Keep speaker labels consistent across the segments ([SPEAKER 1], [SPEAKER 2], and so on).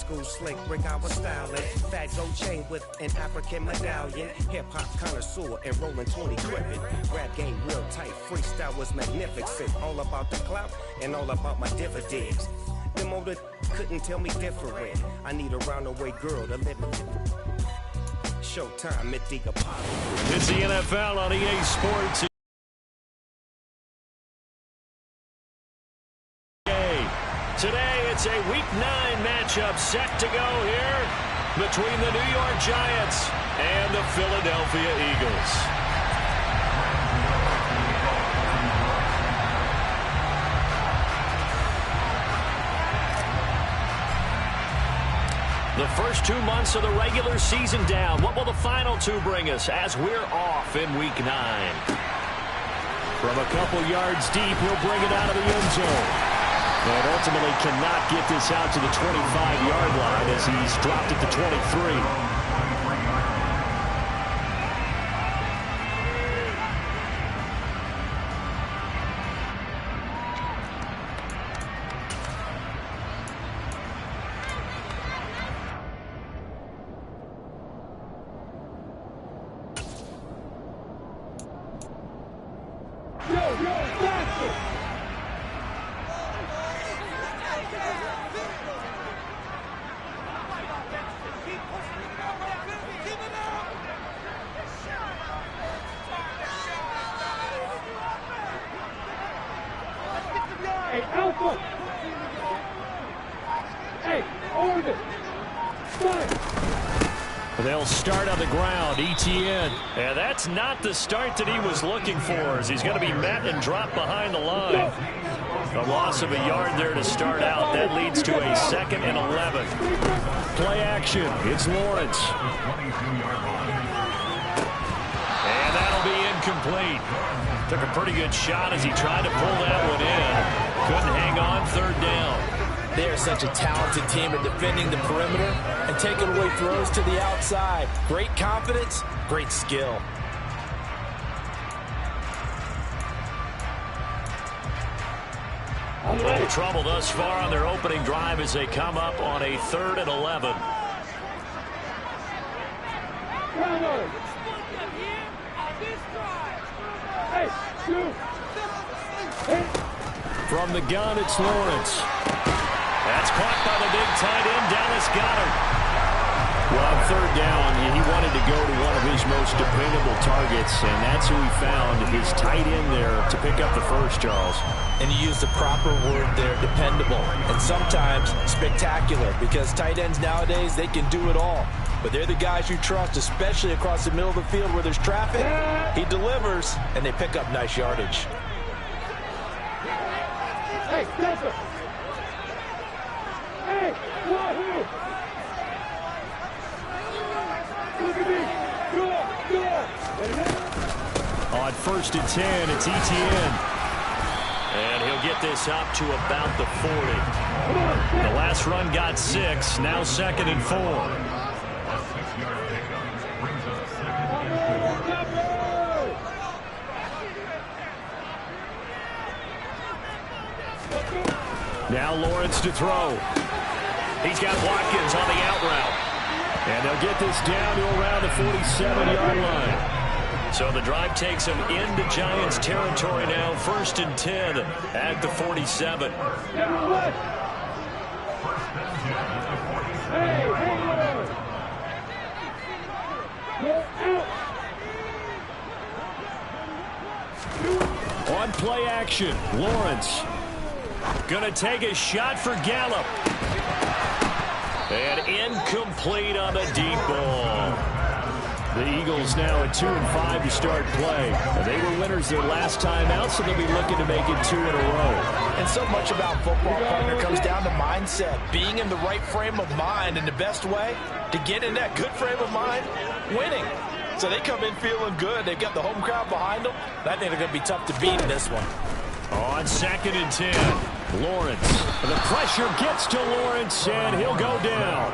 [SPEAKER 1] school slick, brick I was styling. Fat gold chain with an African medallion. Hip-hop connoisseur and rolling 20 gripping. Rap game real tight, freestyle was magnificent. All about the clout and all about my dividends. Them older couldn't tell me different. I need a roundaway girl to live with. Showtime at the Apollo.
[SPEAKER 2] It's the NFL on EA Sports. Today, it's a Week 9 matchup set to go here between the New York Giants and the Philadelphia Eagles. The first 2 months of the regular season down. What will the final 2 bring us as we're off in Week 9? From a couple yards deep, he'll bring it out of the end zone. And ultimately cannot get this out to the 25-yard line as he's dropped it to 23. They'll start on the ground. ETN. And that's not the start that he was looking for, as he's going to be met and dropped behind the line. A loss of a yard there to start out. That leads to a 2nd and 11. Play action. It's Lawrence. And that'll be incomplete. Took a pretty good shot as he tried to pull that one in. Couldn't hang on. 3rd down.
[SPEAKER 3] They are such a talented team at defending the perimeter and taking away throws to the outside. Great confidence, great skill.
[SPEAKER 2] A little trouble thus far on their opening drive as they come up on a 3rd and 11. From the gun, it's Lawrence. That's caught by the big tight end, Dallas Goedert. Well, on 3rd down, he wanted to go to one of his most dependable targets, and that's who he found, his tight end there, to pick up the first, Charles.
[SPEAKER 3] And you use the proper word there, dependable, and sometimes spectacular, because tight ends nowadays, they can do it all. But they're the guys you trust, especially across the middle of the field where there's traffic. He delivers, and they pick up nice yardage.
[SPEAKER 4] Hey, Delta! Hey, Wahoo! Look at me! Go!
[SPEAKER 2] On 1st and 10, it's ETN. And he'll get this up to about the 40. The last run got 6, now 2nd and 4. Now Lawrence to throw. He's got Watkins on the out route. And they'll get this down to around the 47-yard line. So the drive takes him into Giants territory now. 1st and 10 at the 47. On play action, Lawrence. Gonna take a shot for Gallup. And incomplete on the deep ball. The Eagles now at 2-5 to start play. They were winners their last time out, so they'll be looking to make it 2 in a row.
[SPEAKER 3] And so much about football, partner, comes down to mindset. Being in the right frame of mind, and the best way to get in that good frame of mind, winning. So they come in feeling good. They've got the home crowd behind them. I think they're going to be tough to beat in this one.
[SPEAKER 2] On 2nd and 10, Lawrence. The pressure gets to Lawrence, and he'll go down.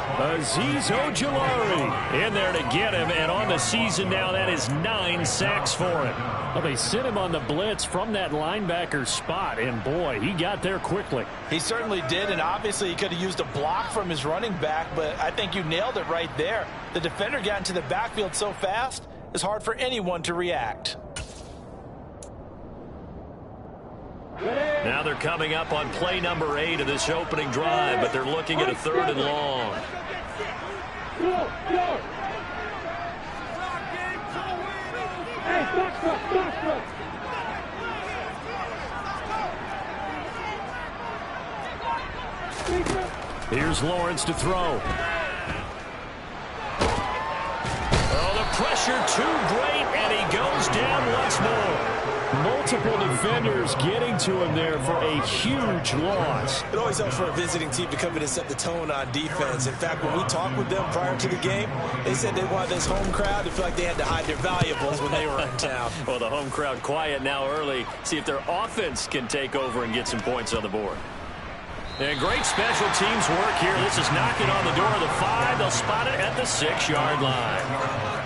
[SPEAKER 2] Azeez Ojulari in there to get him, and on the season now, that is 9 sacks for him. Well, they sent him on the blitz from that linebacker spot, and boy, he got there quickly.
[SPEAKER 3] He certainly did, and obviously he could have used a block from his running back, but I think you nailed it right there. The defender got into the backfield so fast, it's hard for anyone to react.
[SPEAKER 2] Now they're coming up on play number 8 of this opening drive, but they're looking at a 3rd and long.
[SPEAKER 4] Go, go. Hey, stop.
[SPEAKER 2] Here's Lawrence to throw. Oh, the pressure too great, and he goes down once more. Multiple defenders getting to him there for a huge loss.
[SPEAKER 3] It always helps for a visiting team to come in and set the tone on defense. In fact, when we talked with them prior to the game, they said they wanted this home crowd to feel like they had to hide their valuables when they were in town.
[SPEAKER 2] Well, the home crowd quiet now early. See if their offense can take over and get some points on the board. And great special teams work here. This is knocking on the door of the 5. They'll spot it at the 6-yard line.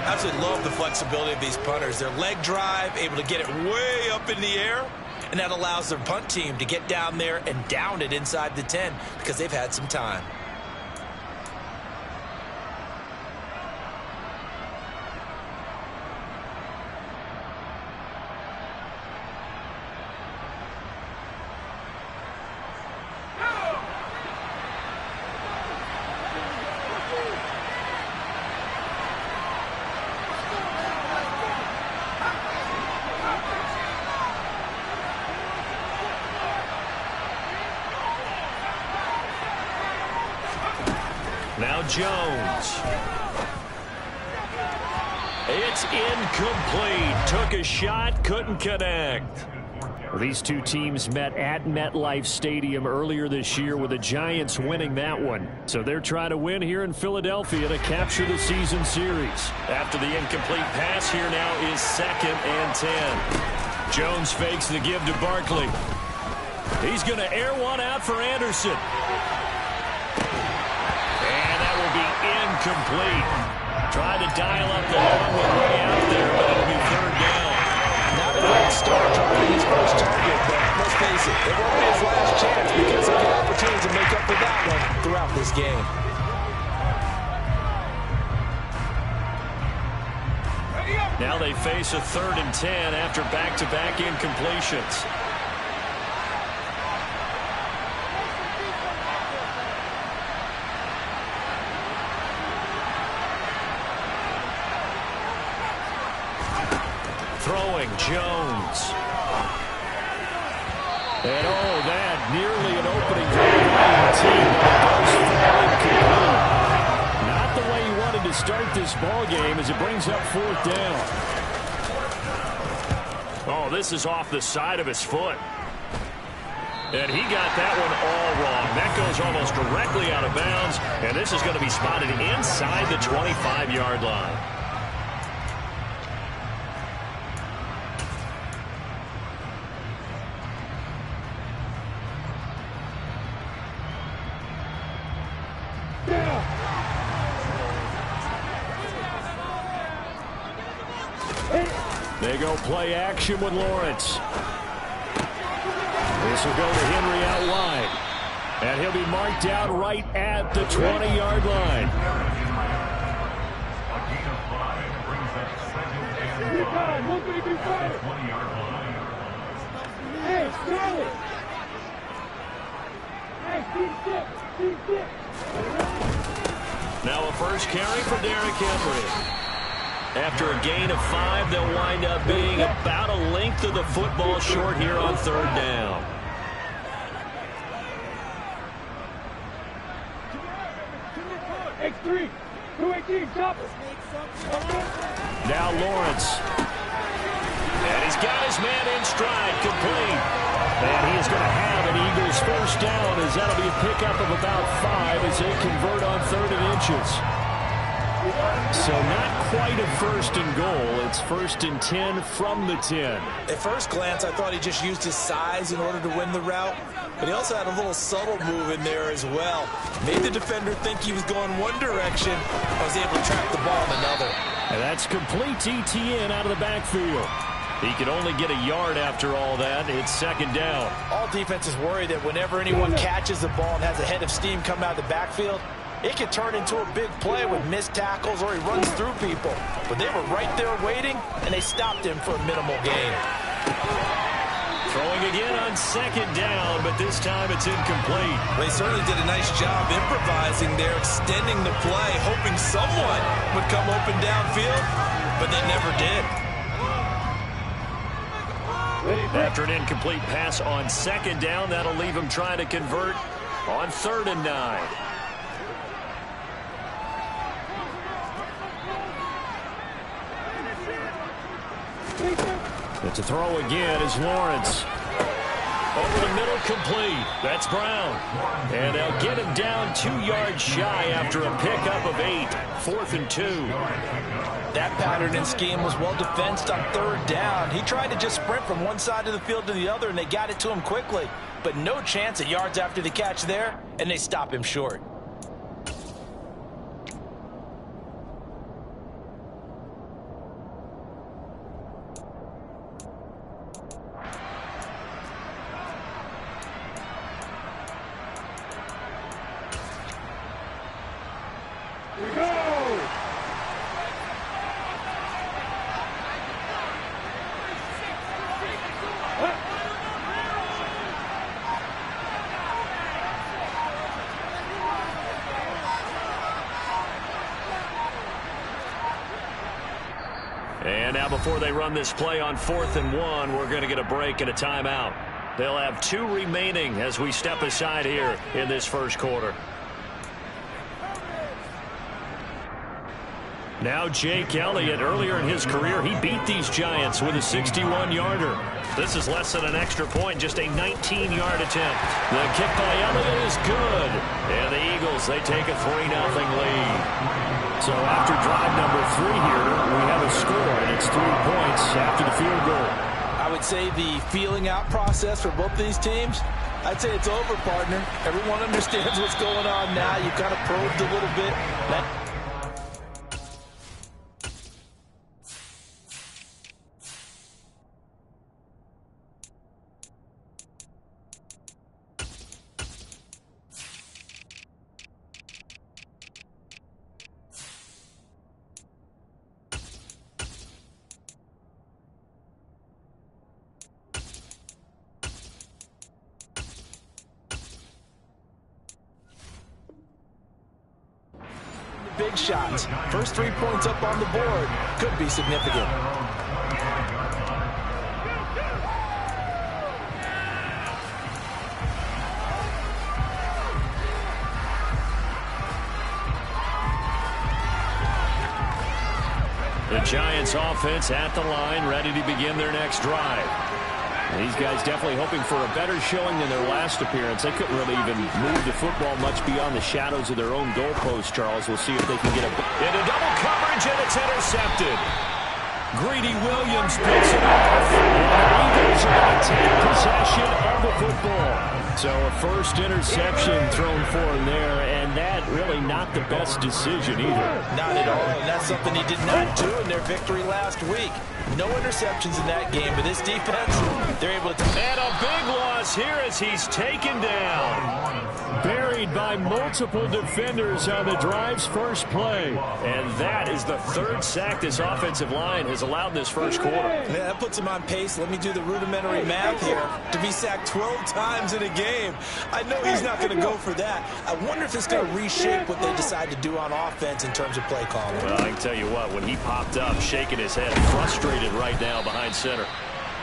[SPEAKER 3] Absolutely love the flexibility of these punters. Their leg drive, able to get it way up in the air, and that allows their punt team to get down there and down it inside the 10 because they've had some time.
[SPEAKER 2] Now Jones. It's incomplete. Took a shot, couldn't connect. These two teams met at MetLife Stadium earlier this year with the Giants winning that one. So they're trying to win here in Philadelphia to capture the season series. After the incomplete pass, here now is 2nd and 10. Jones fakes the give to Barkley. He's going to air one out for Anderson. Incomplete. Tried to dial up the long one way out there, but it'll be 3rd down.
[SPEAKER 3] Not a great start targeting his first target, but let's face it, it won't be his last chance because he'll get opportunities to make up for that one throughout this game.
[SPEAKER 2] Now they face a 3rd and 10 after back-to-back incompletions. Throwing Jones. And oh, that nearly an opening drive by the team. Not the way he wanted to start this ball game as it brings up 4th down. Oh, this is off the side of his foot. And he got that one all wrong. That goes almost directly out of bounds, and this is going to be spotted inside the 25-yard line. They go play action with Lawrence. This will go to Henry out wide. And he'll be marked out right at the 20-yard line.
[SPEAKER 4] Hey, solid. Hey,
[SPEAKER 2] Now a first carry for Derrick Henry. After a gain of 5, they'll wind up being about a length of the football short here on 3rd down.
[SPEAKER 4] X3, 218, chopper.
[SPEAKER 2] Now Lawrence. And he's got his man in stride, complete. And he is going to have an Eagles first down as that'll be a pickup of about 5 as they convert on 3rd and inches. So not quite a 1st and goal. It's 1st and 10 from the 10.
[SPEAKER 3] At first glance, I thought he just used his size in order to win the route, but he also had a little subtle move in there as well. Made the defender think he was going one direction, and was able to track the ball in another.
[SPEAKER 2] And that's complete to ETN out of the backfield. He could only get a yard after all that. It's 2nd down.
[SPEAKER 3] All defenses worry that whenever anyone catches the ball and has a head of steam come out of the backfield, it could turn into a big play with missed tackles or he runs through people. But they were right there waiting, and they stopped him for a minimal gain.
[SPEAKER 2] Throwing again on 2nd down, but this time it's incomplete.
[SPEAKER 3] They certainly did a nice job improvising there, extending the play, hoping someone would come open downfield, but they never did.
[SPEAKER 2] After an incomplete pass on 2nd down, that'll leave him trying to convert on 3rd and 9. It's a throw again is Lawrence. Over the middle, complete. That's Brown. And they'll get him down 2 yards shy after a pickup of 8. 4th and 2.
[SPEAKER 3] That pattern and scheme was well defensed on 3rd down. He tried to just sprint from one side of the field to the other, and they got it to him quickly. But no chance at yards after the catch there, and they stop him short.
[SPEAKER 2] And now before they run this play on 4th and 1, we're going to get a break and a timeout. They'll have 2 remaining as we step aside here in this 1st quarter. Now Jake Elliott, earlier in his career, he beat these Giants with a 61-yarder. This is less than an extra point, just a 19-yard attempt. The kick by Elliott is good. And the Eagles, they take a 3-0 lead. So after drive number 3 here, we have a score, and it's 3 points after the field goal.
[SPEAKER 3] I would say the feeling out process for both these teams, I'd say it's over, partner. Everyone understands what's going on now. You kind of probed a little bit. Big shots. First 3 points up on the board could be significant.
[SPEAKER 2] The Giants offense at the line, ready to begin their next drive. These guys definitely hoping for a better showing than their last appearance. They couldn't really even move the football much beyond the shadows of their own goalpost, Charles. We'll see if they can get into double coverage, and it's intercepted. Greedy Williams picks it off. And the Eagles are going to take possession of the football. So a first interception thrown for him there, and that really not the best decision either.
[SPEAKER 3] Not at all, and that's something he did not do in their victory last week. No interceptions in that game, but this defense, they're able to...
[SPEAKER 2] And a big loss here as he's taken down. Buried by multiple defenders on the drive's first play. And that is the 3rd sack this offensive line has allowed this 1st quarter.
[SPEAKER 3] Yeah, that puts him on pace. Let me do the rudimentary math here. To be sacked 12 times in a game, I know he's not going to go for that. I wonder if it's going to reshape what they decide to do on offense in terms of play calling.
[SPEAKER 2] Well, I can tell you what, when he popped up, shaking his head, frustrated right now behind center.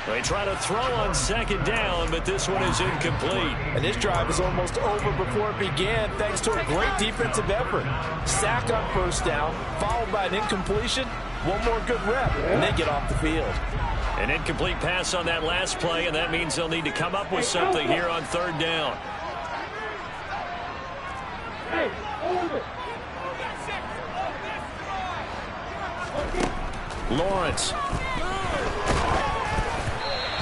[SPEAKER 2] They try to throw on 2nd down, but this one is incomplete.
[SPEAKER 3] And this drive is almost over before it began, thanks to a great defensive effort. Sack on 1st down, followed by an incompletion. One more good rep, and they get off the field.
[SPEAKER 2] An incomplete pass on that last play, and that means they'll need to come up with something here on 3rd down.
[SPEAKER 4] Hey, hold it.
[SPEAKER 2] Lawrence.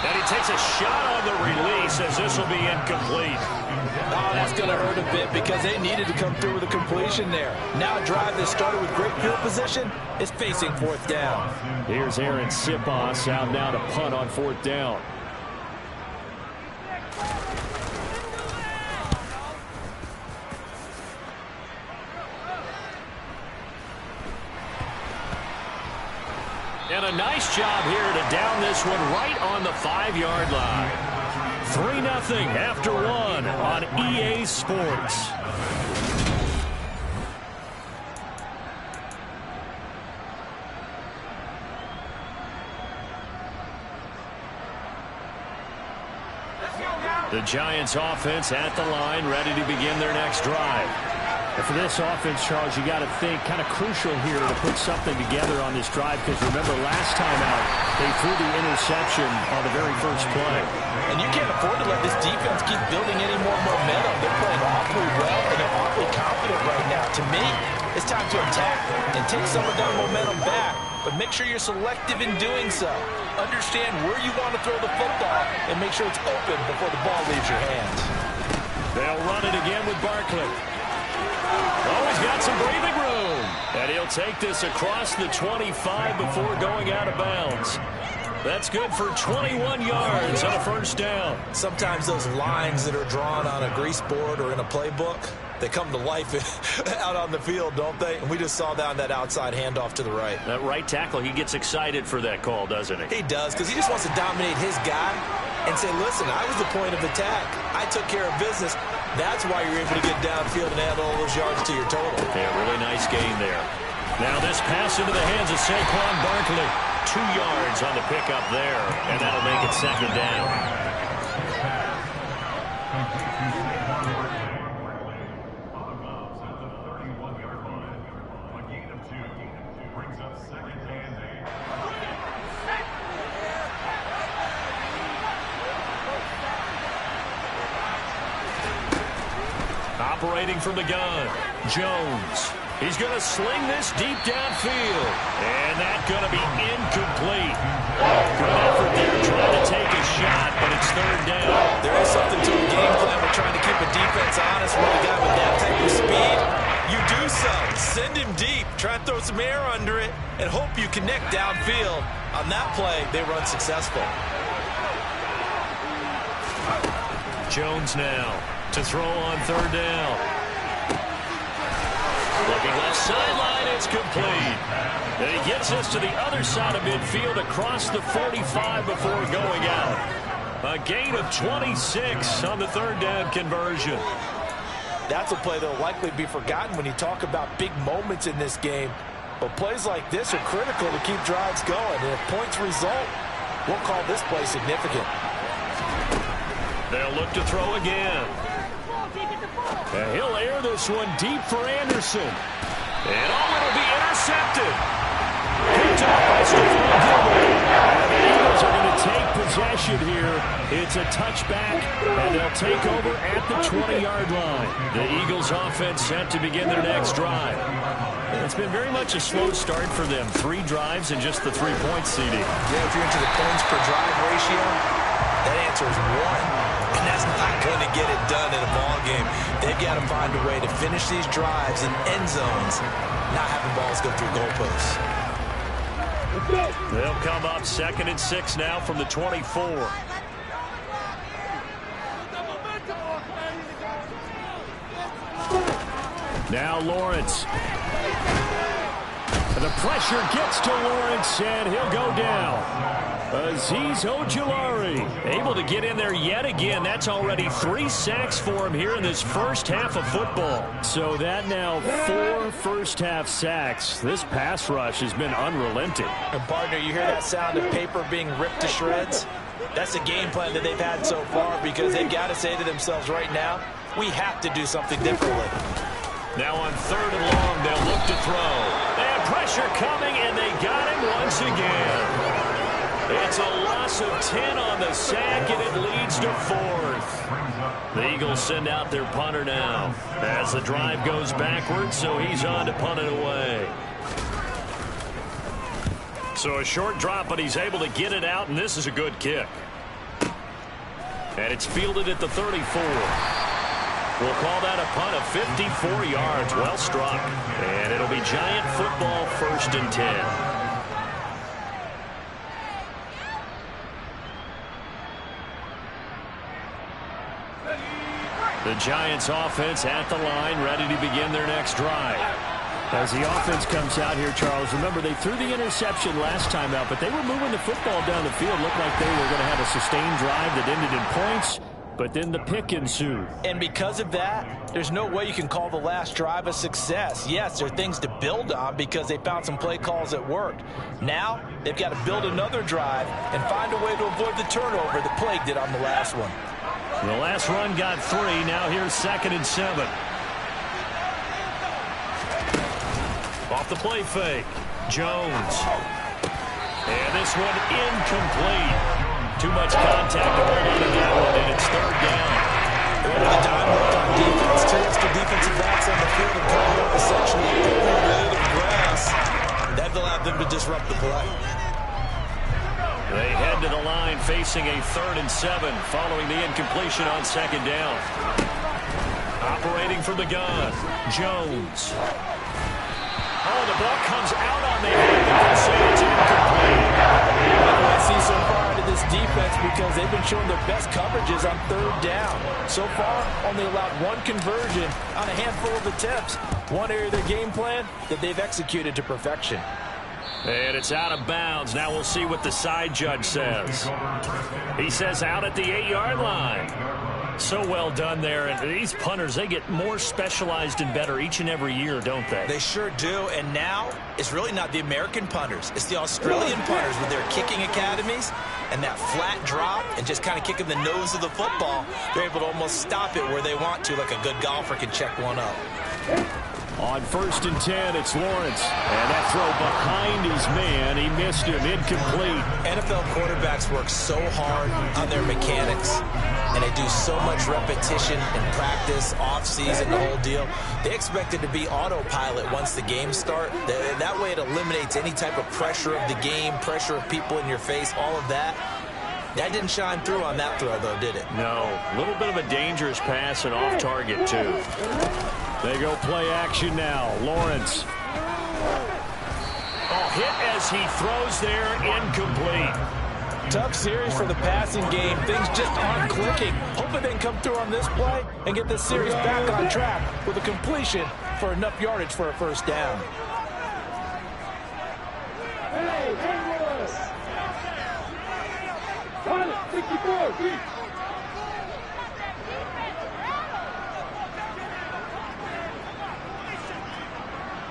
[SPEAKER 2] And he takes a shot on the release as this will be incomplete.
[SPEAKER 3] Oh, that's going to hurt a bit because they needed to come through with a completion there. Now a drive that started with great field position is facing 4th down.
[SPEAKER 2] Here's Aaron Sipos out now to punt on 4th down. And a nice job here to down this one right on the 5-yard line. 3-0 after 1 on EA Sports. The Giants offense at the line, ready to begin their next drive. And for this offense, Charles, you got to think kind of crucial here to put something together on this drive, because remember last time out they threw the interception on the very first play.
[SPEAKER 3] And you can't afford to let this defense keep building any more momentum. They're playing awfully well and they're awfully confident right now. To me, it's time to attack and take some of that momentum back, but make sure you're selective in doing so. Understand where you want to throw the football and make sure it's open before the ball leaves your hands.
[SPEAKER 2] They'll run it again with Barkley. Oh, he's got some breathing room. And he'll take this across the 25 before going out of bounds. That's good for 21 yards on a 1st down.
[SPEAKER 3] Sometimes those lines that are drawn on a grease board or in a playbook, they come to life out on the field, don't they? And we just saw that on that outside handoff to the right.
[SPEAKER 2] That right tackle, he gets excited for that call, doesn't he?
[SPEAKER 3] He does, because he just wants to dominate his guy and say, listen, I was the point of attack. I took care of business. That's why you're able to get downfield and add all those yards to your total.
[SPEAKER 2] Yeah, really nice gain there. Now this pass into the hands of Saquon Barkley. 2 yards on the pickup there, and that'll make it 2nd down. Operating from the gun, Jones. He's going to sling this deep downfield. And that's going to be incomplete. Good effort there trying to take a shot, but it's 3rd down.
[SPEAKER 3] There is something to a game plan with trying to keep a defense honest with a guy with that type of speed. You do so. Send him deep. Try and throw some air under it and hope you connect downfield. On that play, they run successful.
[SPEAKER 2] Jones now to throw on 3rd down. Looking left sideline, it's complete. And he gets us to the other side of midfield across the 45 before going out. A gain of 26 on the 3rd down conversion.
[SPEAKER 3] That's a play that will likely be forgotten when you talk about big moments in this game. But plays like this are critical to keep drives going. And if points result, we'll call this play significant.
[SPEAKER 2] They'll look to throw again. And he'll air this one deep for Anderson. And it'll be intercepted. Picked up by Stephon Gilmore. The Eagles are going to take possession here. It's a touchback, and they'll take over at the 20-yard line. The Eagles offense set to begin their next drive. It's been very much a slow start for them. 3 drives and just the 3 points, CD.
[SPEAKER 3] Yeah, if you're into the points per drive ratio, that answer is 1. And that's not going to get it done in a ball game. They've got to find a way to finish these drives in end zones, not having balls go through goalposts.
[SPEAKER 2] They'll come up 2nd and 6 now from the 24. Now Lawrence. And the pressure gets to Lawrence, and he'll go down. Azeez Ojulari able to get in there yet again. That's already 3 sacks for him here in this first half of football. So that now 4 first-half sacks. This pass rush has been unrelenting.
[SPEAKER 3] And partner, you hear that sound of paper being ripped to shreds? That's the game plan that they've had so far, because they've got to say to themselves right now, we have to do something differently.
[SPEAKER 2] Now on 3rd and long, they'll look to throw. They have pressure coming, and they got him once again. It's a loss of 10 on the sack, and it leads to 4th. The Eagles send out their punter now as the drive goes backwards, so he's on to punt it away. So a short drop, but he's able to get it out, and this is a good kick. And it's fielded at the 34. We'll call that a punt of 54 yards. Well struck. And it'll be Giant football, 1st and 10. The Giants offense at the line, ready to begin their next drive. As the offense comes out here, Charles, remember they threw the interception last time out, but they were moving the football down the field. Looked like they were going to have a sustained drive that ended in points, but then the pick ensued.
[SPEAKER 3] And because of that, there's no way you can call the last drive a success. Yes, there are things to build on because they found some play calls that worked. Now, they've got to build another drive and find a way to avoid the turnover that plagued it on the last one.
[SPEAKER 2] The last run got 3. Now here's 2nd and 7. Off the play fake. Jones. And this one incomplete. Too much contact to hold on to that one, and it's 3rd down.
[SPEAKER 3] Early the time worked on defense. 2 extra defensive backs on the field and cutting up essentially every blade of grass. That allowed them to disrupt the play.
[SPEAKER 2] They head to the line facing a 3rd and 7 following the incompletion on 2nd down. Operating from the gun, Jones. Oh, the ball comes out on the head. You can say it's incomplete.
[SPEAKER 3] What do I see so far out of this defense because they've been showing their best coverages on 3rd down. So far, only allowed 1 conversion on a handful of attempts. One area of their game plan that they've executed to perfection.
[SPEAKER 2] And it's out of bounds. Now we'll see what the side judge says. He says out at the 8-yard line. So well done there. And these punters, they get more specialized and better each and every year, don't they?
[SPEAKER 3] They sure do. And now it's really not the American punters. It's the Australian punters with their kicking academies and that flat drop and just kind of kicking the nose of the football. They're able to almost stop it where they want to, like a good golfer can check one up.
[SPEAKER 2] On 1st and 10, it's Lawrence. And that throw behind his man. He missed him. Incomplete.
[SPEAKER 3] NFL quarterbacks work so hard on their mechanics, and they do so much repetition and practice, off-season, the whole deal. They expect it to be autopilot once the games start. That way it eliminates any type of pressure of the game, pressure of people in your face, all of that. That didn't shine through on that throw, though, did it?
[SPEAKER 2] No. A little bit of a dangerous pass and off target, too. They go play action now. Lawrence. Oh, hit as he throws there. Incomplete.
[SPEAKER 3] Tough series for the passing game. Things just aren't clicking. Hoping they can come through on this play and get this series back on track with a completion for enough yardage for a 1st down.
[SPEAKER 4] Hey, Willis! 64, beat!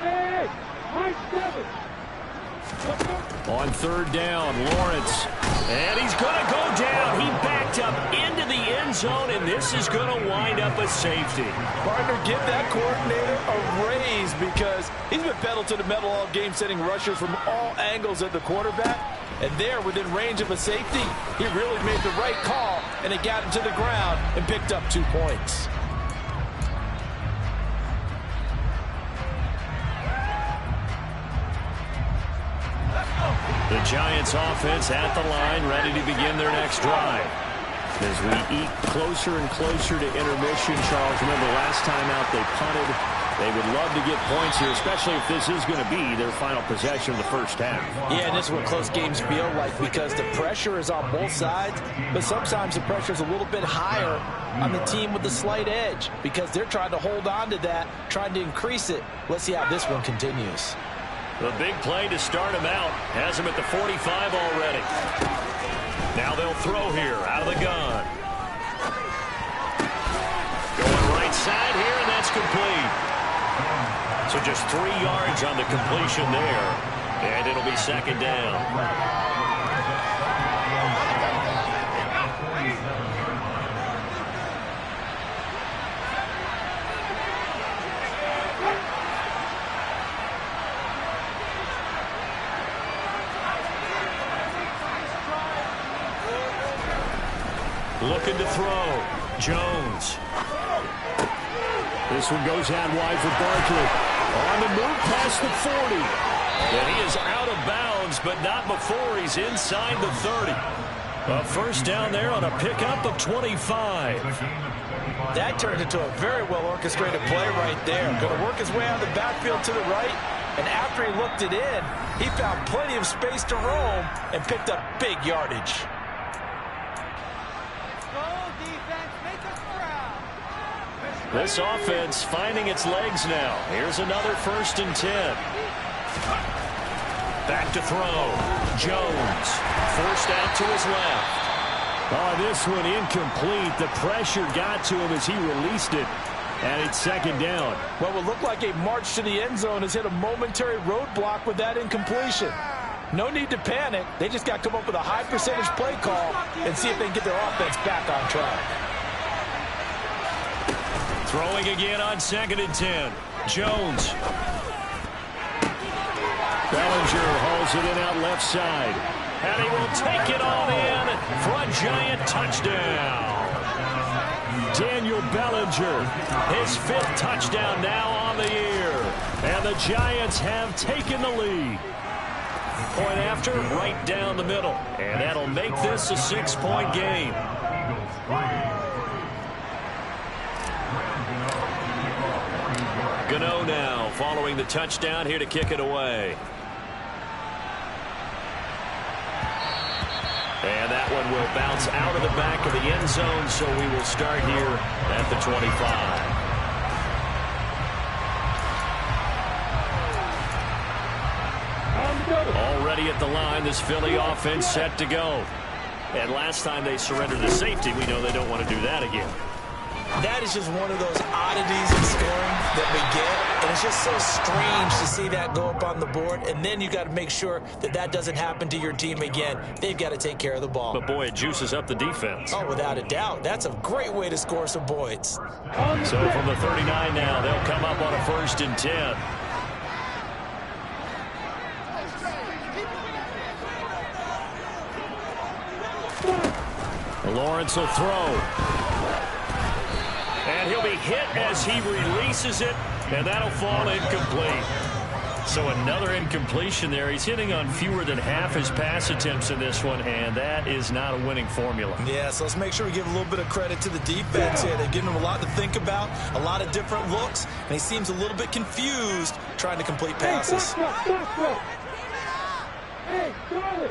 [SPEAKER 4] Hey, Mike 7!
[SPEAKER 2] On 3rd down, Lawrence. And he's going to go down. He backed up into the end zone, and this is going to wind up a safety.
[SPEAKER 3] Partner, give that coordinator a raise because he's been pedal to the metal all game, sending rushers from all angles at the quarterback. And there, within range of a safety, he really made the right call, and it got him to the ground and picked up 2 points.
[SPEAKER 2] The Giants offense at the line, ready to begin their next drive. As we eke closer and closer to intermission, Charles, remember last time out they punted. They would love to get points here, especially if this is going to be their final possession of the 1st half.
[SPEAKER 3] Yeah, and this is what close games feel like because the pressure is on both sides, but sometimes the pressure is a little bit higher on the team with the slight edge because they're trying to hold on to that, trying to increase it. Let's see how this one continues.
[SPEAKER 2] The big play to start him out. Has him at the 45 already. Now they'll throw here out of the gun. Going right side here, and that's complete. So just 3 yards on the completion there. And it'll be 2nd down. Looking to throw. Jones. This one goes out wide for Barkley. On the move past the 40. And he is out of bounds, but not before he's inside the 30. A first down there on a pickup of 25.
[SPEAKER 3] That turned into a very well-orchestrated play right there. Going to work his way out of the backfield to the right, and after he looked it in, he found plenty of space to roam and picked up big yardage.
[SPEAKER 2] This offense finding its legs now. Here's another 1st and 10. Back to throw. Jones forced out to his left. Oh, this one incomplete. The pressure got to him as he released it. And it's 2nd down.
[SPEAKER 3] What would look like a march to the end zone has hit a momentary roadblock with that incompletion. No need to panic. They just got to come up with a high percentage play call and see if they can get their offense back on track.
[SPEAKER 2] Throwing again on 2nd and 10. Jones. Bellinger hauls it in out left side. And he will take it all in for a Giant touchdown. Daniel Bellinger, his 5th touchdown now on the year. And the Giants have taken the lead. Point after, right down the middle. And that'll make this a 6-point game. Gano now following the touchdown here to kick it away. And that one will bounce out of the back of the end zone, so we will start here at the 25. Already at the line, this Philly offense set to go. And last time they surrendered the safety, we know they don't want to do that again.
[SPEAKER 3] That is just one of those oddities in scoring that we get, and it's just so strange to see that go up on the board, and then you got to make sure that that doesn't happen to your team again. They've got to take care of the ball.
[SPEAKER 2] But, boy, it juices up the defense.
[SPEAKER 3] Oh, without a doubt. That's a great way to score some points.
[SPEAKER 2] So from the 39 now, they'll come up on a 1st and 10. Lawrence will throw. And he'll be hit as he releases it, and that'll fall incomplete. So another incompletion there. He's hitting on fewer than half his pass attempts in this one, and that is not a winning formula.
[SPEAKER 3] Yeah, so let's make sure we give a little bit of credit to the defense here. They've given him a lot to think about, a lot of different looks, and he seems a little bit confused trying to complete passes.
[SPEAKER 4] Hey, Charlie!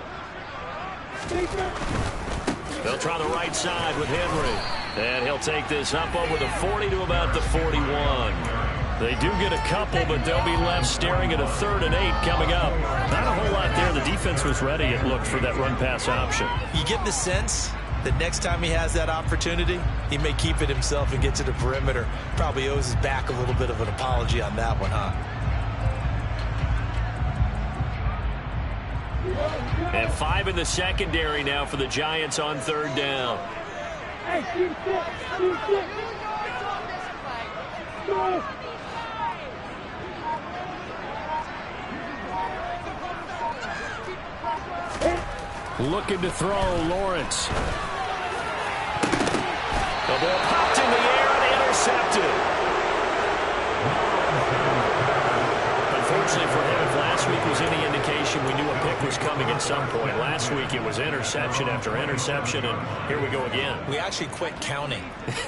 [SPEAKER 2] They'll try the right side with Henry. And he'll take this up over the 40 to about the 41. They do get a couple, but they'll be left staring at a 3rd and 8 coming up. Not a whole lot there. The defense was ready, it looked, for that run-pass option.
[SPEAKER 3] You get the sense that next time he has that opportunity, he may keep it himself and get to the perimeter. Probably owes his back a little bit of an apology on that one, huh?
[SPEAKER 2] And 5 in the secondary now for the Giants on 3rd down. Looking to throw, Lawrence. The ball popped in the air and intercepted. Unfortunately for him, if last week was any indication, we knew a pick was coming at some point. Last week it was interception after interception, and here we go again.
[SPEAKER 3] We actually quit counting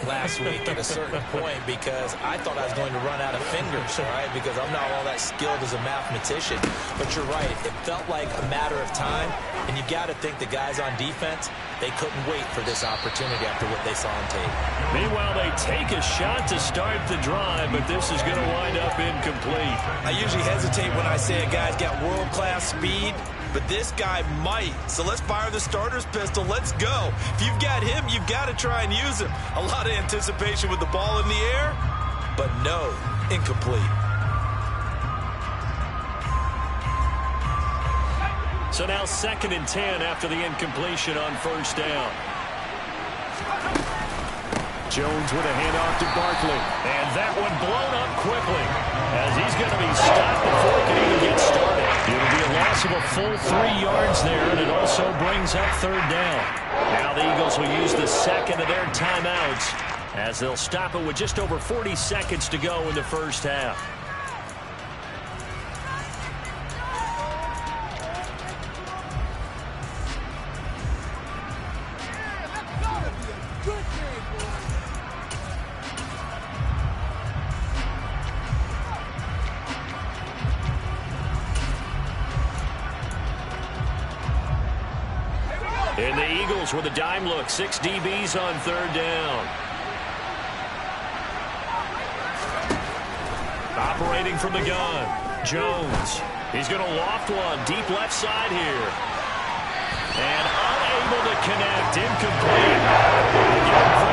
[SPEAKER 3] last week at a certain point because I thought I was going to run out of fingers, all right, because I'm not all that skilled as a mathematician. But you're right. It felt like a matter of time, and you got to think the guys on defense, they couldn't wait for this opportunity after what they saw on tape.
[SPEAKER 2] Meanwhile, they take a shot to start the drive, but this is going to wind up incomplete.
[SPEAKER 3] I usually hesitate when I say a guy's got world-class speed, but this guy might. So let's fire the starter's pistol. Let's go. If you've got him, you've got to try and use him. A lot of anticipation with the ball in the air, but no, incomplete.
[SPEAKER 2] So now 2nd and 10 after the incompletion on 1st down. Jones with a handoff to Barkley. And that one blown up quickly as he's going to be stopped before he can even get started. It'll be a loss of a full 3 yards there, and it also brings up 3rd down. Now the Eagles will use the second of their timeouts as they'll stop it with just over 40 seconds to go in the first half. And the Eagles with a dime look. 6 DBs on third down. Operating from the gun. Jones. He's going to loft one. Deep left side here. And unable to connect. Incomplete.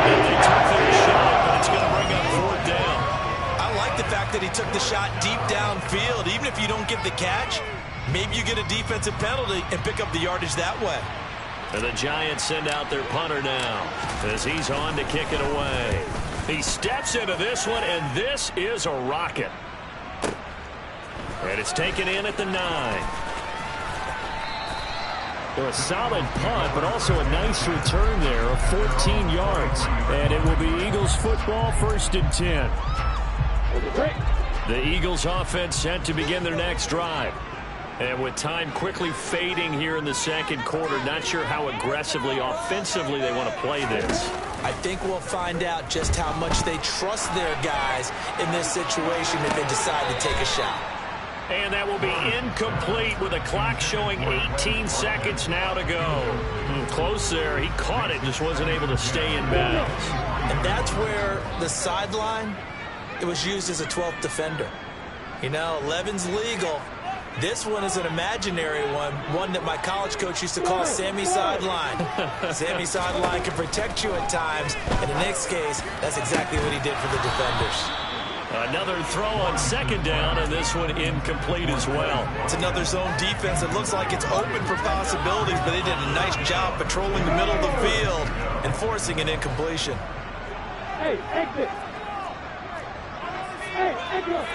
[SPEAKER 2] They took their shot, but it's going to bring up fourth down.
[SPEAKER 3] I like the fact that he took the shot deep downfield. Even if you don't get the catch, maybe you get a defensive penalty and pick up the yardage that way.
[SPEAKER 2] And the Giants send out their punter now as he's on to kick it away. He steps into this one, and this is a rocket. And it's taken in at the 9. So a solid punt, but also a nice return there of 14 yards. And it will be Eagles football, 1st and 10. The Eagles offense set to begin their next drive. And with time quickly fading here in the second quarter, not sure how aggressively, offensively they want to play this.
[SPEAKER 3] I think we'll find out just how much they trust their guys in this situation if they decide to take a shot.
[SPEAKER 2] And that will be incomplete with a clock showing 18 seconds now to go. Close there. He caught it, just wasn't able to stay in bounds.
[SPEAKER 3] And that's where the sideline, it was used as a 12th defender. You know, 11's legal. This one is an imaginary one that my college coach used to call Sammy Sideline. Sammy Sideline can protect you at times, and in this case, that's exactly what he did for the defenders.
[SPEAKER 2] Another throw on second down, and this one incomplete as well.
[SPEAKER 3] It's another zone defense. It looks like it's open for possibilities, but they did a nice job patrolling the middle of the field and forcing an incompletion.
[SPEAKER 4] Hey, exit. Hey, exit.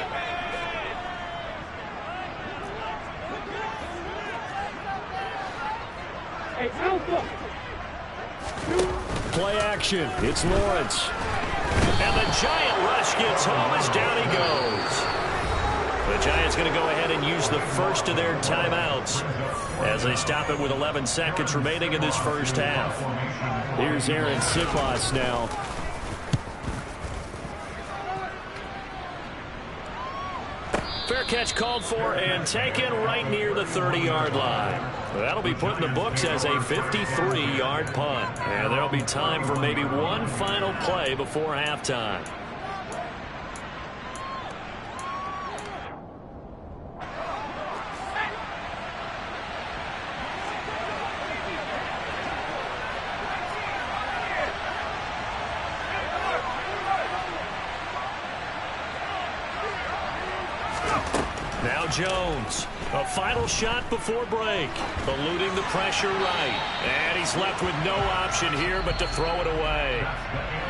[SPEAKER 4] Hey, Alpha.
[SPEAKER 2] Play action. It's Lawrence. And the Giant rush gets home as down he goes. The Giants going to go ahead and use the first of their timeouts as they stop it with 11 seconds remaining in this first half. Here's Aaron Sidlas now. Fair catch called for and taken right near the 30-yard line. That'll be put in the books as a 53-yard punt. And there'll be time for maybe one final play before halftime. Now Jones, a final shot before break, eluding the pressure right. And he's left with no option here but to throw it away.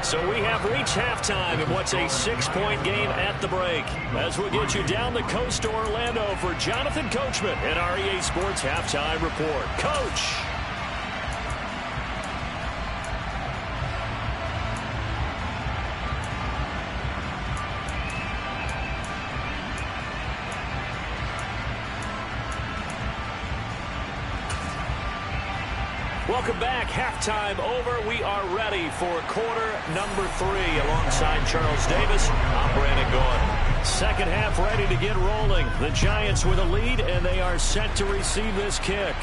[SPEAKER 2] So we have reached halftime in what's a 6-point game at the break. As we get you down the coast to Orlando for Jonathan Coachman and our EA Sports Halftime Report. Coach! Welcome back. Halftime over. We are ready for quarter number 3 alongside Charles Davis. I'm Brandon Gordon. Second half ready to get rolling. The Giants with a lead, and they are set to receive this kick.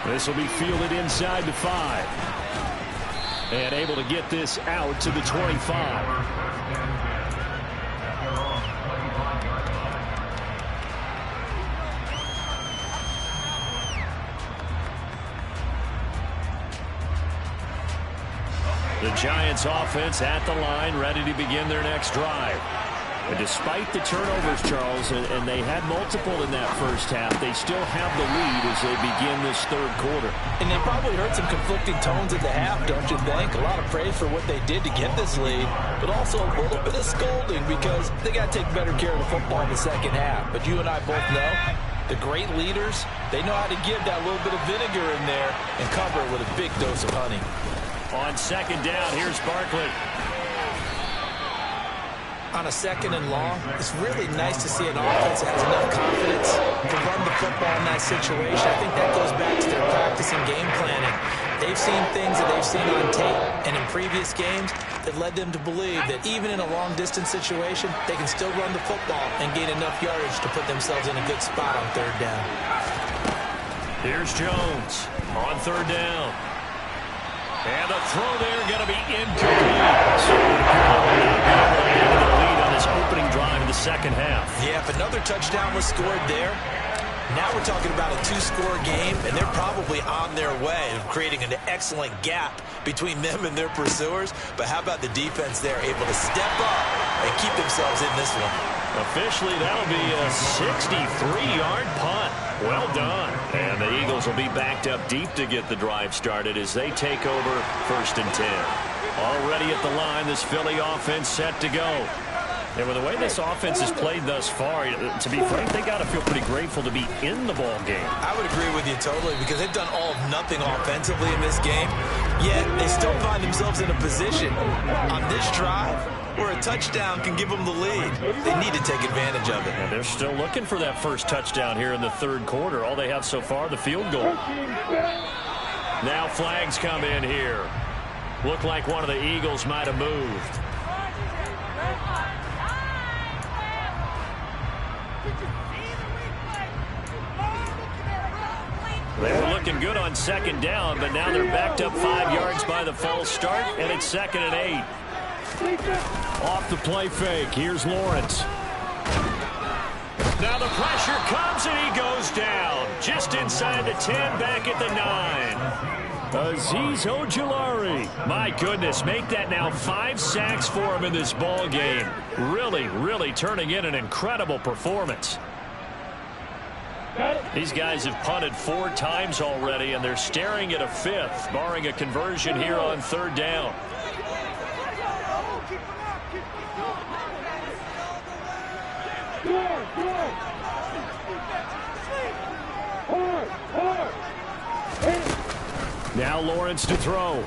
[SPEAKER 2] This will be fielded inside the 5. And able to get this out to the 25. The Giants offense at the line, ready to begin their next drive. But despite the turnovers, Charles, and they had multiple in that first half, they still have the lead as they begin this third quarter.
[SPEAKER 3] And they probably heard some conflicting tones at the half, don't you think? A lot of praise for what they did to get this lead, but also a little bit of scolding because they got to take better care of the football in the second half. But you and I both know the great leaders, they know how to give that little bit of vinegar in there and cover it with a big dose of honey.
[SPEAKER 2] On second down, here's Barkley.
[SPEAKER 3] On a second and long, it's really nice to see an offense that has enough confidence to run the football in that situation. I think that goes back to their practice and game planning. They've seen things that they've seen on tape and in previous games that led them to believe that even in a long-distance situation, they can still run the football and gain enough yardage to put themselves in a good spot on third down.
[SPEAKER 2] Here's Jones. On third down. And the throw there going to be incomplete. So it will not be able to handle the lead on this opening drive in the second half.
[SPEAKER 3] Yeah, if another touchdown was scored there, now we're talking about a two-score game, and they're probably on their way of creating an excellent gap between them and their pursuers. But how about the defense there, able to step up and keep themselves in this one?
[SPEAKER 2] Officially, that'll be a 63-yard punt. Well done. And the Eagles will be backed up deep to get the drive started as they take over 1st and 10. Already at the line, this Philly offense set to go. And with the way this offense has played thus far, to be frank, they got to feel pretty grateful to be in the ball game.
[SPEAKER 3] I would agree with you totally because they've done all of nothing offensively in this game, yet they still find themselves in a position on this drive where a touchdown can give them the lead. They need to take advantage of it.
[SPEAKER 2] And they're still looking for that first touchdown here in the third quarter. All they have so far, the field goal. Now flags come in here. Looked like one of the Eagles might have moved. They were looking good on second down, but now they're backed up 5 yards by the false start, and it's 2nd and 8. Off the play fake. Here's Lawrence. Now the pressure comes, and he goes down. Just inside the 10, back at the 9. Azeez Ojulari. My goodness, make that now 5 sacks for him in this ball game. Really turning in an incredible performance. These guys have punted 4 times already, and they're staring at a 5th, barring a conversion here on third down. Now Lawrence to throw.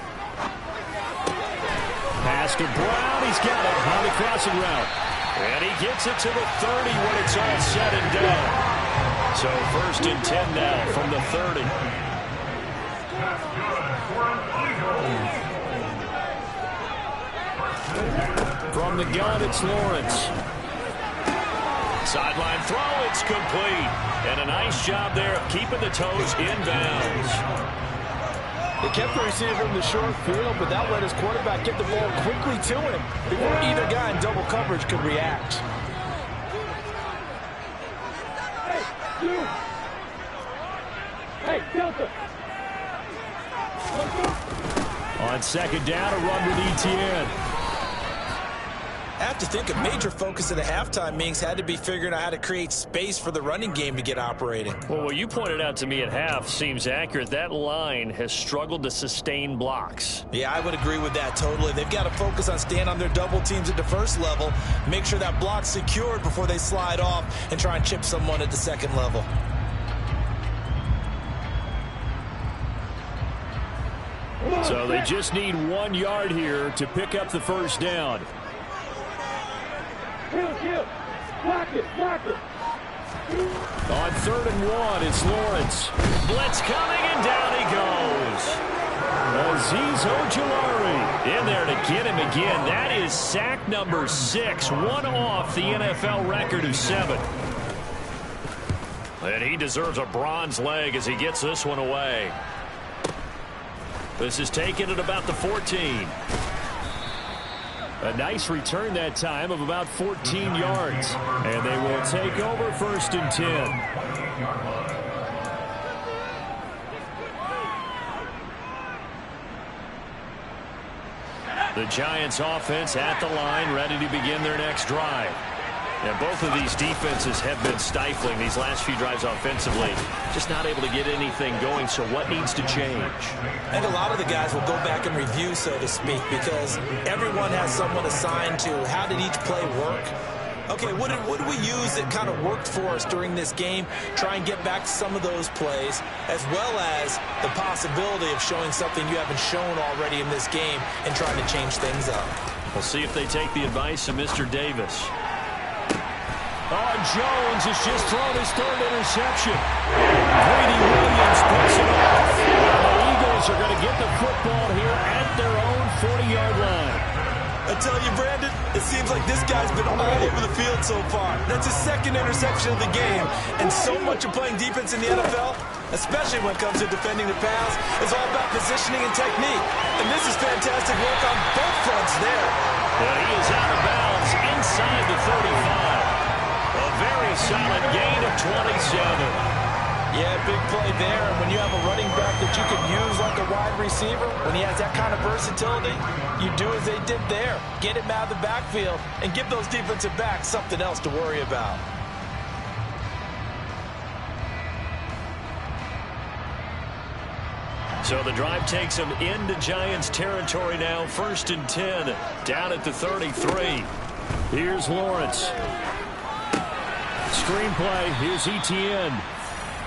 [SPEAKER 2] Pass to Brown. He's got it on the crossing route. And he gets it to the 30 when it's all said and done. So 1st and 10 now from the 30. From the gun, it's Lawrence. Sideline throw, it's complete. And a nice job there of keeping the toes inbounds.
[SPEAKER 3] They kept the receiver in the short field, but that let his quarterback get the ball quickly to him before either guy in double coverage could react.
[SPEAKER 4] Hey, Delta.
[SPEAKER 2] On second down, a run with Etienne.
[SPEAKER 3] I have to think a major focus of the halftime meetings had to be figuring out how to create space for the running game to get operating.
[SPEAKER 2] Well, what you pointed out to me at half seems accurate. That line has struggled to sustain blocks.
[SPEAKER 3] Yeah, I would agree with that totally. They've got to focus on staying on their double teams at the first level, make sure that block's secured before they slide off and try and chip someone at the second level.
[SPEAKER 2] So they just need 1 yard here to pick up the first down.
[SPEAKER 4] Kill. Block it.
[SPEAKER 2] On 3rd and 1, it's Lawrence. Blitz coming, and down he goes. Azeez Ojulari in there to get him again. That is sack number 6, one off the NFL record of 7. And he deserves a bronze leg as he gets this one away. This is taken at about the 14. A nice return that time of about 14 yards. And they will take over 1st and 10. The Giants offense at the line, ready to begin their next drive. And both of these defenses have been stifling these last few drives offensively. Just not able to get anything going, so what needs to change?
[SPEAKER 3] I think a lot of the guys will go back and review, so to speak, because everyone has someone assigned to how did each play work. Okay, what did we use that kind of worked for us during this game? Try and get back to some of those plays, as well as the possibility of showing something you haven't shown already in this game and trying to change things up.
[SPEAKER 2] We'll see if they take the advice of Mr. Davis. Oh, Jones has just thrown his 3rd interception. Greedy Williams puts it off. The Eagles are going to get the football here at their own 40-yard line.
[SPEAKER 3] I tell you, Brandon, it seems like this guy's been all over the field so far. That's his 2nd interception of the game. And so much of playing defense in the NFL, especially when it comes to defending the pass. It's all about positioning and technique. And this is fantastic work on both fronts there.
[SPEAKER 2] And he is out of bounds inside the 35. A very solid gain of 27.
[SPEAKER 3] Yeah, big play there. And when you have a running back that you can use like a wide receiver, when he has that kind of versatility, you do as they did there. Get him out of the backfield and give those defensive backs something else to worry about.
[SPEAKER 2] So the drive takes them into Giants territory now. 1st and 10, down at the 33. Here's Lawrence. Screenplay, here's Etienne.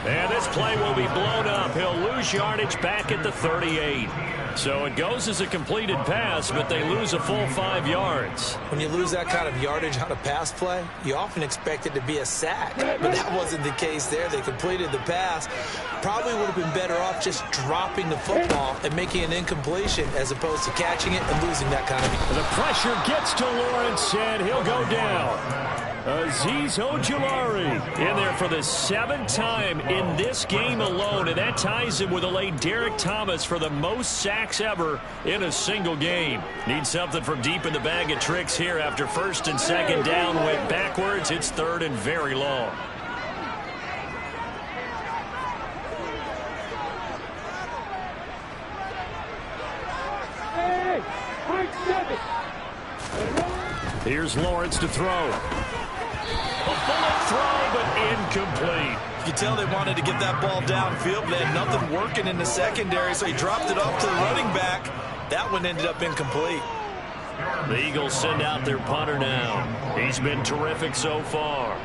[SPEAKER 2] And this play will be blown up. He'll lose yardage back at the 38. So it goes as a completed pass, but they lose a full 5 yards.
[SPEAKER 3] When you lose that kind of yardage on a pass play, you often expect it to be a sack. But that wasn't the case there. They completed the pass. Probably would have been better off just dropping the football and making an incompletion as opposed to catching it and losing that kind of.
[SPEAKER 2] The pressure gets to Lawrence, and he'll go down. Azeez Ojulari in there for the 7th time in this game alone, and that ties him with a late Derek Thomas for the most sacks ever in a single game. Need something from deep in the bag of tricks here after 1st and 2nd down went backwards. It's 3rd and very long. Here's Lawrence to throw. A bullet throw, but incomplete.
[SPEAKER 3] You can tell they wanted to get that ball downfield, but they had nothing working in the secondary, so he dropped it off to the running back. That one ended up incomplete.
[SPEAKER 2] The Eagles send out their punter now. He's been terrific so far.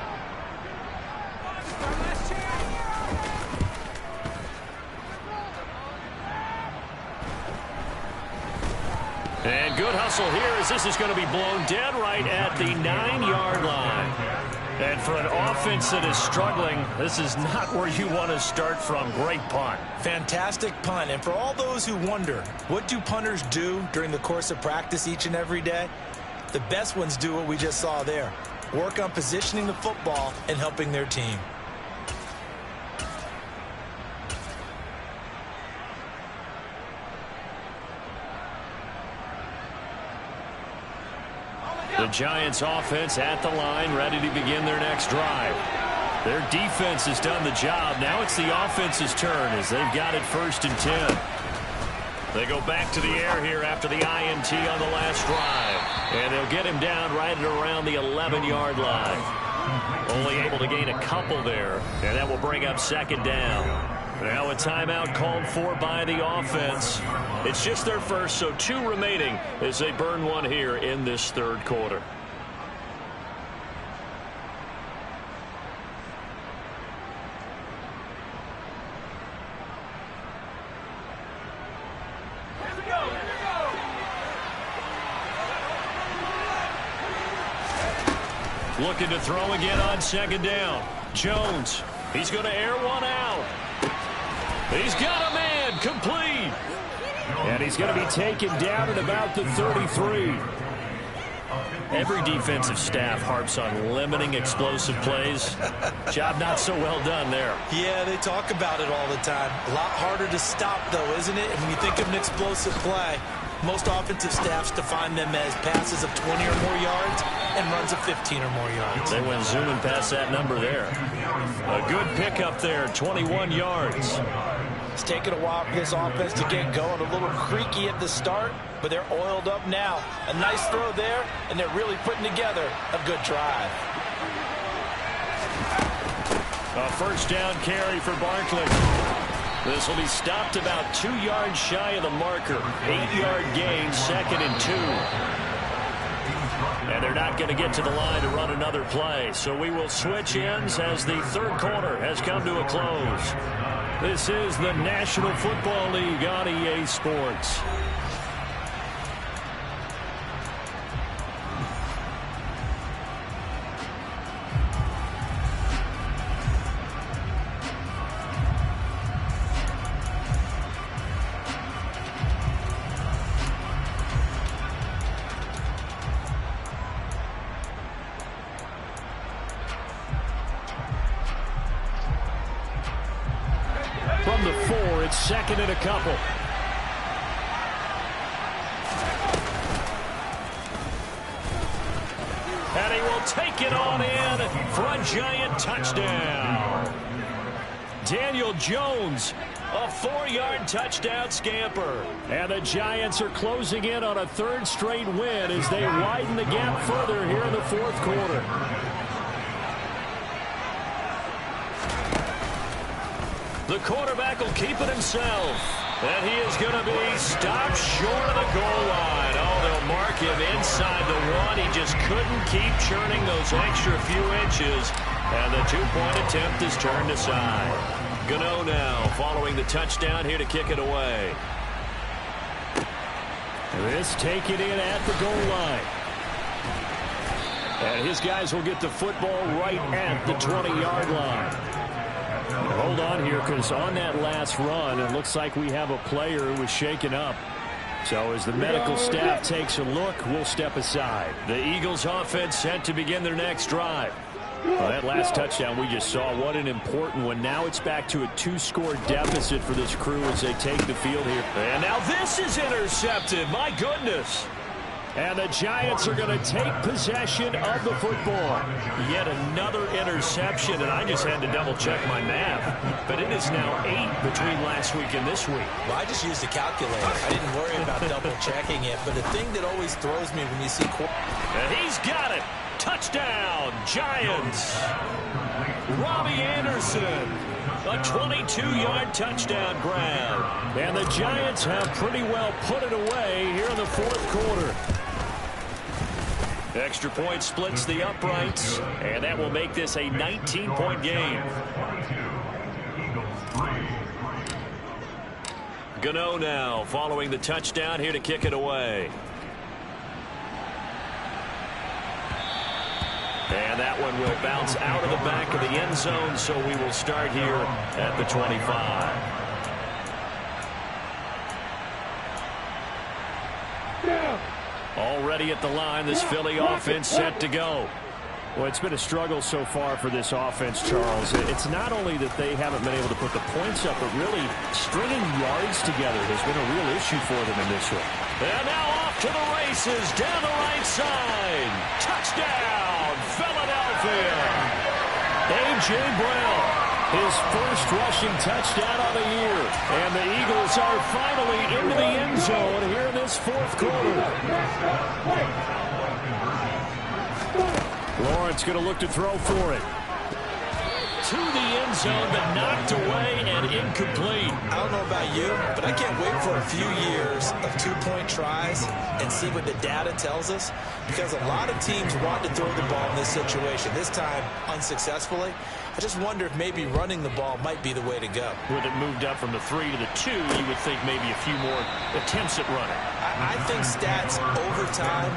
[SPEAKER 2] And good hustle here as this is going to be blown dead right at the 9-yard line. And for an offense that is struggling, this is not where you want to start from. Great punt.
[SPEAKER 3] Fantastic punt. And for all those who wonder, what do punters do during the course of practice each and every day? The best ones do what we just saw there. Work on positioning the football and helping their team.
[SPEAKER 2] The Giants offense at the line, ready to begin their next drive. Their defense has done the job. Now it's the offense's turn as they've got it 1st and 10. They go back to the air here after the INT on the last drive. And they'll get him down right at around the 11-yard line. Only able to gain a couple there, and that will bring up 2nd down. Now a timeout called for by the offense. It's just their first, so 2 remaining as they burn one here in this 3rd quarter. Looking to throw again on 2nd down. Jones, he's going to air one out. He's got a man, complete. And he's going to be taken down at about the 33. Every defensive staff harps on limiting explosive plays. Job not so well done there.
[SPEAKER 3] Yeah, they talk about it all the time. A lot harder to stop, though, isn't it? And when you think of an explosive play, most offensive staffs define them as passes of 20 or more yards and runs of 15 or more yards.
[SPEAKER 2] They went zooming past that number there. A good pickup there, 21 yards.
[SPEAKER 3] It's taken a while for this offense to get going. A little creaky at the start, but they're oiled up now. A nice throw there, and they're really putting together a good drive.
[SPEAKER 2] A 1st down carry for Barkley. This will be stopped about 2 yards shy of the marker. 8-yard gain, 2nd and 2. And they're not going to get to the line to run another play. So we will switch ends as the 3rd quarter has come to a close. This is the National Football League on EA Sports. from the 4. It's second and a couple. And he will take it on in for a Giant touchdown. Daniel Jones, a 4-yard touchdown scamper. And the Giants are closing in on a 3rd straight win as they widen the gap further here in the 4th quarter. The quarterback will keep it himself. And he is going to be stopped short of the goal line. Oh, they'll mark him inside the 1. He just couldn't keep churning those extra few inches. And the 2-point attempt is turned aside. Gano now following the touchdown here to kick it away. This taken in at the goal line. And his guys will get the football right at the 20-yard line. Hold on here, because on that last run, it looks like we have a player who was shaken up. So as the medical staff takes a look, we'll step aside. The Eagles offense set to begin their next drive. Well, that last touchdown we just saw, what an important one. Now it's back to a 2-score deficit for this crew as they take the field here. And now this is intercepted. My goodness. And the Giants are going to take possession of the football. Yet another interception, and I just had to double-check my math. But it is now 8 between last week and this week.
[SPEAKER 3] Well, I just used a calculator. I didn't worry about double-checking it. But the thing that always throws me when you see...
[SPEAKER 2] And he's got it. Touchdown, Giants. Robbie Anderson. A 22-yard touchdown grab. And the Giants have pretty well put it away here in the 4th quarter. Extra point splits the uprights, and that will make this a 19-point game. Gano now following the touchdown here to kick it away. And that one will bounce out of the back of the end zone, so we will start here at the 25. Already at the line, this Philly offense set to go. Well, it's been a struggle so far for this offense, Charles. It's not only that they haven't been able to put the points up, but really stringing yards together has been a real issue for them in this one. And now off to the races, down the right side. Touchdown, Philadelphia. A.J. Brown, his first rushing touchdown of the year. And the Eagles are finally into the end zone here in this 4th quarter. Lawrence going to look to throw for it. To the end zone, but knocked away and incomplete.
[SPEAKER 3] I don't know about you, but I can't wait for a few years of 2-point tries and see what the data tells us, because a lot of teams want to throw the ball in this situation. This time, unsuccessfully. I just wonder if maybe running the ball might be the way to go.
[SPEAKER 2] With it moved up from the 3 to the 2, you would think maybe a few more attempts at running.
[SPEAKER 3] I think stats over time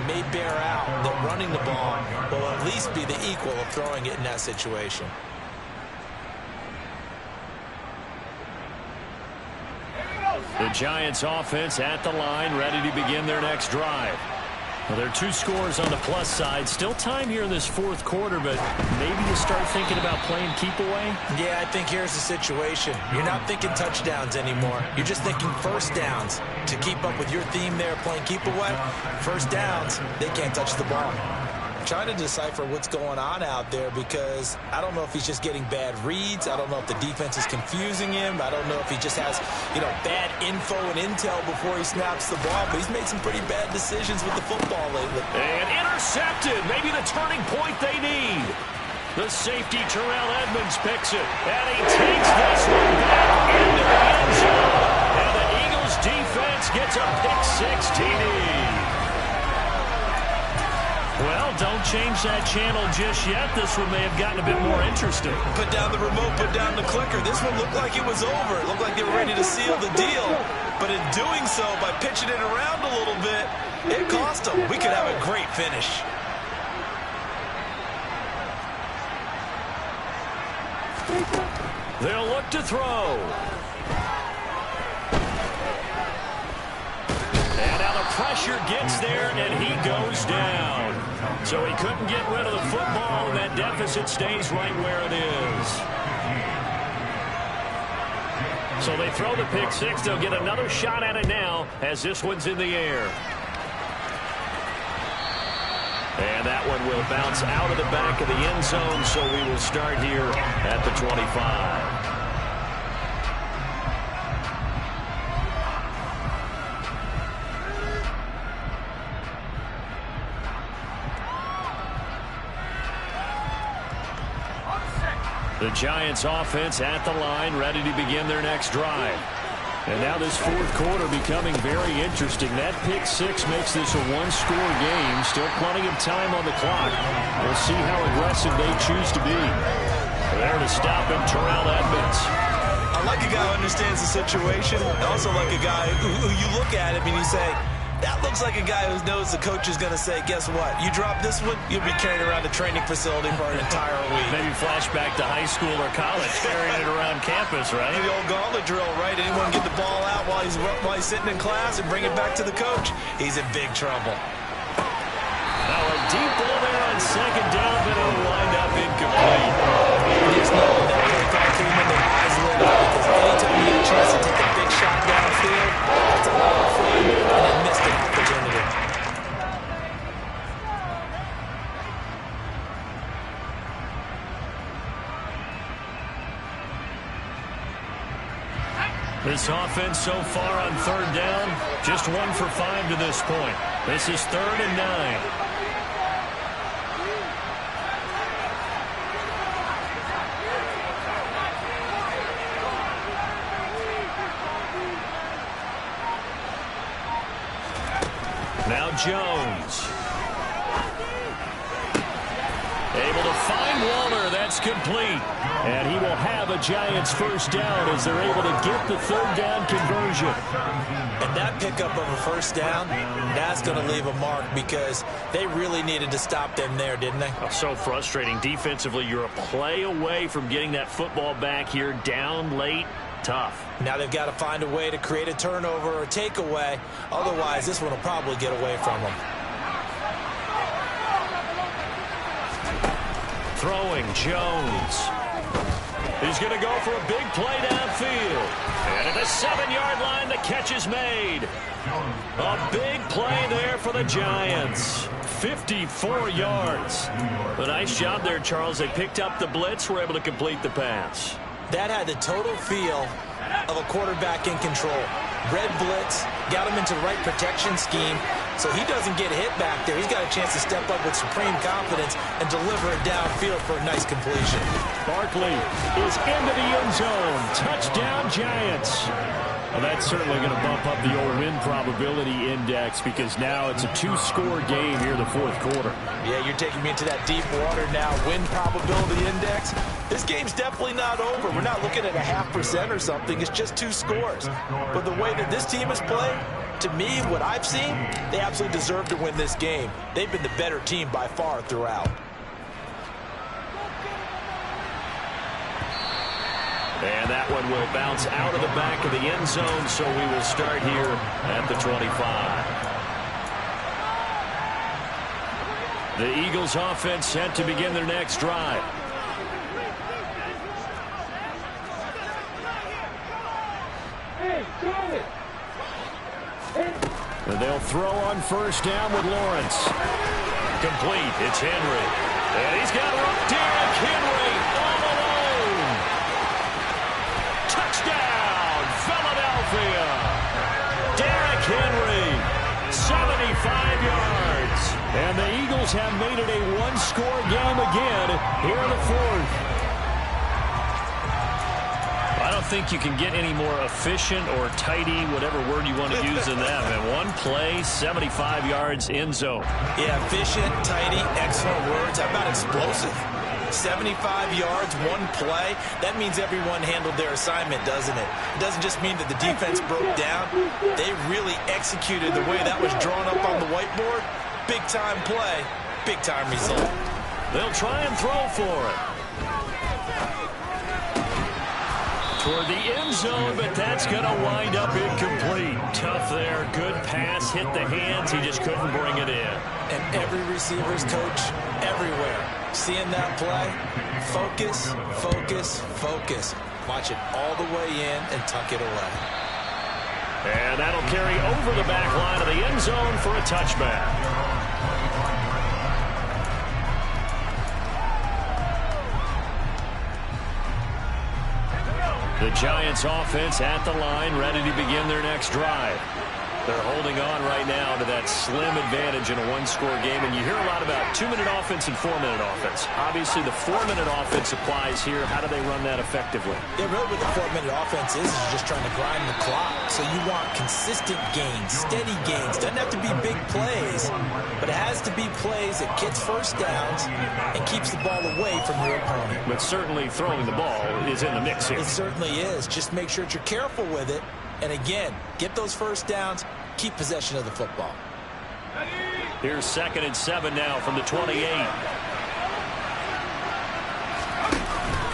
[SPEAKER 3] may bear out that running the ball will at least be the equal of throwing it in that situation.
[SPEAKER 2] The Giants offense at the line, ready to begin their next drive. Well, there are 2 scores on the plus side. Still time here in this 4th quarter, but maybe you start thinking about playing keep away?
[SPEAKER 3] Yeah, I think here's the situation. You're not thinking touchdowns anymore. You're just thinking first downs. To keep up with your theme there, playing keep away, first downs, they can't touch the ball. Trying to decipher what's going on out there, because I don't know if he's just getting bad reads. I don't know if the defense is confusing him. I don't know if he just has, bad info and intel before he snaps the ball. But he's made some pretty bad decisions with the football lately.
[SPEAKER 2] And intercepted. Maybe the turning point they need. The safety, Terrell Edmonds, picks it. And he takes this one back into the end zone. And the Eagles defense gets a pick-6 TD. Well, don't change that channel just yet. This one may have gotten a bit more interesting.
[SPEAKER 3] Put down the remote, put down the clicker. This one looked like it was over. It looked like they were ready to seal the deal. But in doing so, by pitching it around a little bit, it cost them. We could have a great finish.
[SPEAKER 2] They'll look to throw. And now the pressure gets there, and he goes down. So he couldn't get rid of the football, and that deficit stays right where it is. So they throw the pick six. They'll get another shot at it now as this one's in the air. And that one will bounce out of the back of the end zone, so we will start here at the 25. The Giants offense at the line, ready to begin their next drive. And now this fourth quarter becoming very interesting. That pick six makes this a one-score game. Still plenty of time on the clock. We'll see how aggressive they choose to be. There to stop him, Terrell Edmonds.
[SPEAKER 3] I like a guy who understands the situation. I also like a guy who you look at him and you say, that looks like a guy who knows the coach is going to say, guess what? You drop this one, you'll be carrying around the training facility for an entire week.
[SPEAKER 2] Maybe flashback to high school or college, carrying it around campus, right?
[SPEAKER 3] The old gauntlet drill, right? Anyone get the ball out while he's sitting in class and bring it back to the coach? He's in big trouble.
[SPEAKER 2] Now a deep ball there on second down, but it'll wind up incomplete.
[SPEAKER 3] There's no that play call team in their eyes lit up because anytime you get a chance to take a big shot downfield, that's a lot of fun, and they missed an opportunity.
[SPEAKER 2] This offense so far on third down, just 1 for 5 to this point. This is 3rd and 9. Now Jones. Able to find Waller. That's complete. And he will have a Giants first down as they're able to get the third down conversion.
[SPEAKER 3] And that pickup of a first down, that's going to leave a mark because they really needed to stop them there, didn't they?
[SPEAKER 2] Oh, so frustrating. Defensively, you're a play away from getting that football back here down late. Tough.
[SPEAKER 3] Now they've got to find a way to create a turnover or a takeaway. Otherwise, this one will probably get away from them.
[SPEAKER 2] Throwing Jones. He's going to go for a big play downfield. And at the 7-yard line, the catch is made. A big play there for the Giants. 54 yards. A nice job there, Charles. They picked up the blitz, were able to complete the pass.
[SPEAKER 3] That had the total feel of a quarterback in control. Red blitz, got him into the right protection scheme, so he doesn't get hit back there. He's got a chance to step up with supreme confidence and deliver it downfield for a nice completion.
[SPEAKER 2] Barkley is into the end zone. Touchdown, Giants. Well, that's certainly going to bump up the old win probability index because now it's a 2-score game here in the fourth quarter.
[SPEAKER 3] Yeah, you're taking me into that deep water now. Win probability index. This game's definitely not over. We're not looking at a 0.5% or something. It's just 2 scores. But the way that this team has played, to me, what I've seen, they absolutely deserve to win this game. They've been the better team by far throughout.
[SPEAKER 2] And that one will bounce out of the back of the end zone, so we will start here at the 25. The Eagles offense set to begin their next drive. And they'll throw on first down with Lawrence. Complete. It's Henry. And he's got Derrick Henry all alone. Touchdown, Philadelphia. Derrick Henry, 75 yards. And the Eagles have made it a 1-score game again here in the fourth. I don't think you can get any more efficient or tidy, whatever word you want to use in them. And one play, 75 yards, end zone.
[SPEAKER 3] Yeah, efficient, tidy, excellent words. How about explosive? 75 yards, one play. That means everyone handled their assignment, doesn't it? It doesn't just mean that the defense broke down. They really executed the way that was drawn up on the whiteboard. Big-time play, big-time result.
[SPEAKER 2] They'll try and throw for it. Toward the end zone, but that's going to wind up incomplete. Tough there. Good pass. Hit the hands. He just couldn't bring it in.
[SPEAKER 3] And every receiver's coach everywhere. Seeing that play, focus, focus, focus. Watch it all the way in and tuck it away.
[SPEAKER 2] And that'll carry over the back line of the end zone for a touchback. The Giants offense at the line, ready to begin their next drive. They're holding on right now to that slim advantage in a one-score game, and you hear a lot about 2-minute offense and 4-minute offense. Obviously, the 4-minute offense applies here. How do they run that effectively?
[SPEAKER 3] Yeah, really what the 4-minute offense is just trying to grind the clock. So you want consistent gains, steady gains. Doesn't have to be big plays, but it has to be plays that gets first downs and keeps the ball away from your opponent.
[SPEAKER 2] But certainly throwing the ball is in the mix here.
[SPEAKER 3] It certainly is. Just make sure that you're careful with it. And again, get those first downs, keep possession of the football.
[SPEAKER 2] Here's 2nd and 7 now from the 28.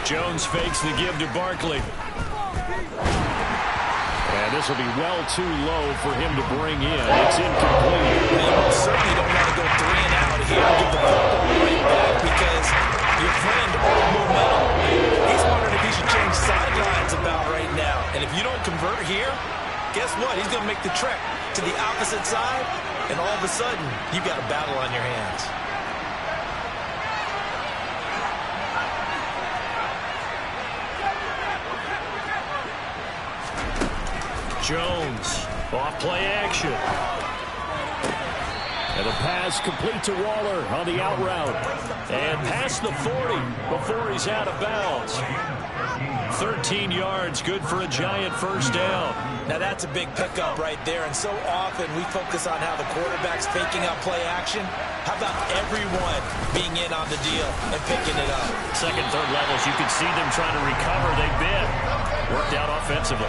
[SPEAKER 2] Jones fakes the give to Barkley. And this will be well too low for him to bring in. It's incomplete.
[SPEAKER 3] You certainly don't want to go 3 and out here and get the football right back because your friend owed momentum. He's wondering if he should change sidelines about right now. And if you don't convert here, guess what? He's going to make the trek to the opposite side, and all of a sudden, you've got a battle on your hands.
[SPEAKER 2] Jones, off play action. And a pass complete to Waller on the out route. And past the 40 before he's out of bounds. 13 yards, good for a Giant first down.
[SPEAKER 3] Now that's a big pickup right there, and so often we focus on how the quarterback's faking out play action. How about everyone being in on the deal and picking it up?
[SPEAKER 2] Second, third levels, you can see them trying to recover. They've been worked out offensively.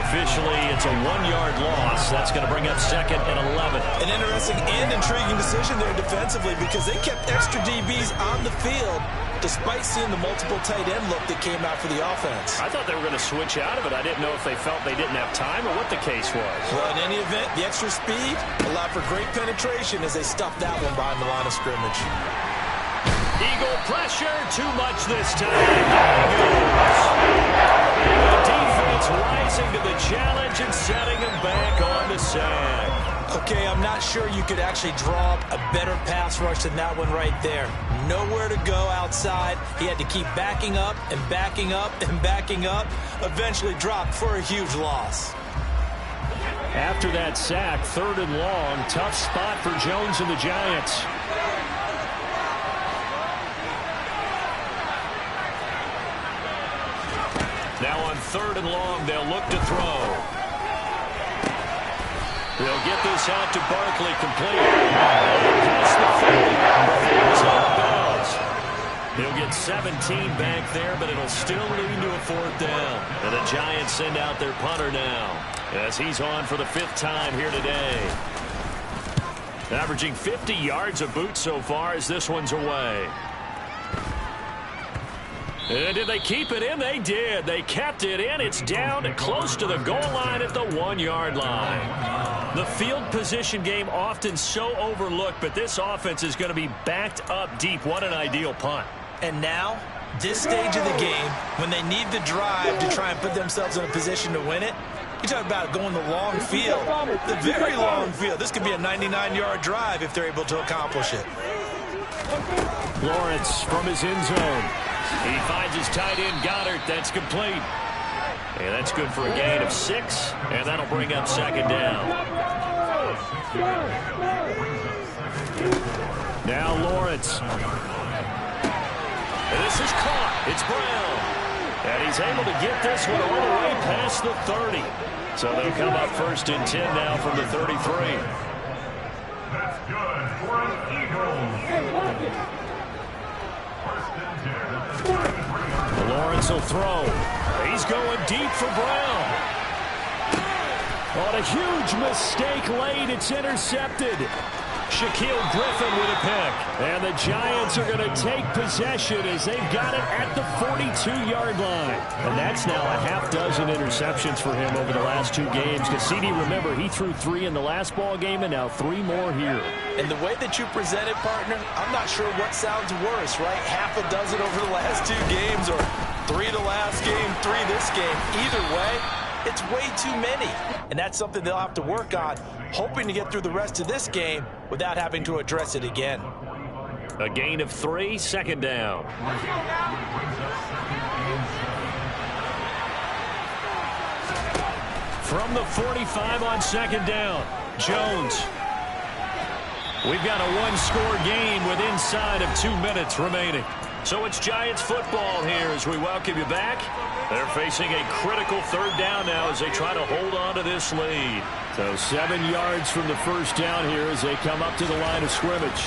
[SPEAKER 2] Officially, it's a 1-yard loss. That's going to bring up 2nd and 11.
[SPEAKER 3] An interesting and intriguing decision there defensively because they kept extra DBs on the field despite seeing the multiple tight end look that came out for the offense.
[SPEAKER 2] I thought they were going to switch out of it. I didn't know if they felt they didn't have time or what the case was.
[SPEAKER 3] Well, in any event, the extra speed allowed for great penetration as they stuffed that one behind the line of scrimmage.
[SPEAKER 2] Eagle pressure, too much this time. The defense rising to the challenge and setting him back on the sack.
[SPEAKER 3] Okay, I'm not sure you could actually draw up a better pass rush than that one right there. Nowhere to go outside. He had to keep backing up and backing up and backing up. Eventually dropped for a huge loss.
[SPEAKER 2] After that sack, 3rd and long, tough spot for Jones and the Giants. Now on 3rd and long, they'll look to throw. They'll get this out to Barkley, complete. Past the 40. He'll get 17 back there, but it'll still lead to a 4th down. And the Giants send out their punter now as he's on for the 5th time here today. Averaging 50 yards a boot so far as this one's away. And did they keep it in? They did. They kept it in. It's down close to the goal line at the 1-yard line. The field position game often so overlooked, but this offense is going to be backed up deep. What an ideal punt.
[SPEAKER 3] And now, this stage of the game, when they need the drive to try and put themselves in a position to win it, you talk about going the long field, the very long field. This could be a 99-yard drive if they're able to accomplish it.
[SPEAKER 2] Lawrence from his end zone. He finds his tight end, Goddard. That's complete. And that's good for a gain of 6, and that'll bring up 2nd down. Now Lawrence. And this is caught. It's Brown. And he's able to get this one all the way past the 30. So they'll come up 1st and 10 now from the 33.
[SPEAKER 5] That's good for an Eagle.
[SPEAKER 2] Lawrence will throw. He's going deep for Brown. On a huge mistake late, it's intercepted. Shaquille Griffin with a pick. And the Giants are going to take possession as they've got it at the 42-yard line. And that's now a half-dozen interceptions for him over the last 2 games. Because CD, remember, he threw 3 in the last ball game and now 3 more here.
[SPEAKER 3] And the way that you present it, partner, I'm not sure what sounds worse, right? Half a dozen over the last 2 games or 3 the last game. 3 this game. Either way, it's way too many. And that's something they'll have to work on, hoping to get through the rest of this game without having to address it again.
[SPEAKER 2] A gain of 3, second down. From the 45 on second down, Jones. We've got a one-score game with inside of 2 minutes remaining. So it's Giants football here as we welcome you back. They're facing a critical third down now as they try to hold on to this lead. So 7 yards from the first down here as they come up to the line of scrimmage.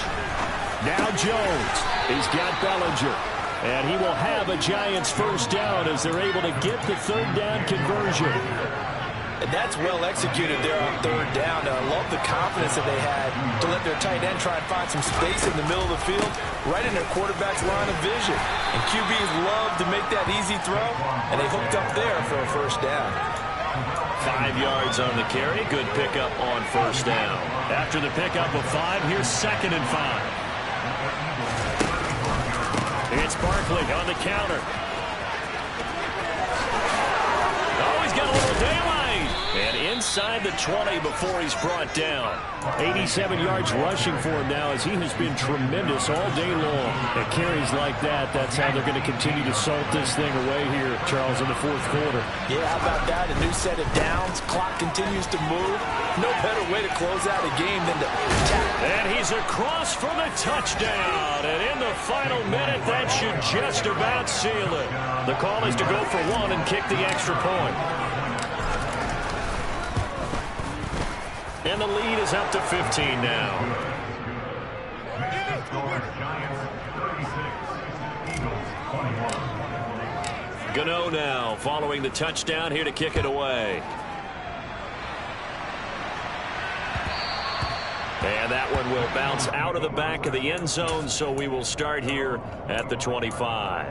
[SPEAKER 2] Now Jones. He's got Bellinger. And he will have a Giants first down as they're able to get the third down conversion.
[SPEAKER 3] And that's well executed there on third down. I love the confidence that they had to let their tight end try and find some space in the middle of the field, right in their quarterback's line of vision. And QBs love to make that easy throw, and they hooked up there for a first down.
[SPEAKER 2] 5 yards on the carry. Good pickup on first down. After the pickup of 5, here's 2nd and 5. It's Barkley on the counter. Oh, he's got a little daylight. And inside the 20 before he's brought down. 87 yards rushing for him now as he has been tremendous all day long. At carries like that, that's how they're going to continue to salt this thing away here, Charles, in the fourth quarter.
[SPEAKER 3] Yeah, how about that? A new set of downs. Clock continues to move. No better way to close out a game than to tap.
[SPEAKER 2] And he's across for the touchdown. And in the final minute, that should just about seal it. The call is to go for 1 and kick the extra point. And the lead is up to 15 now. Gano now following the touchdown here to kick it away. And that one will bounce out of the back of the end zone, so we will start here at the 25.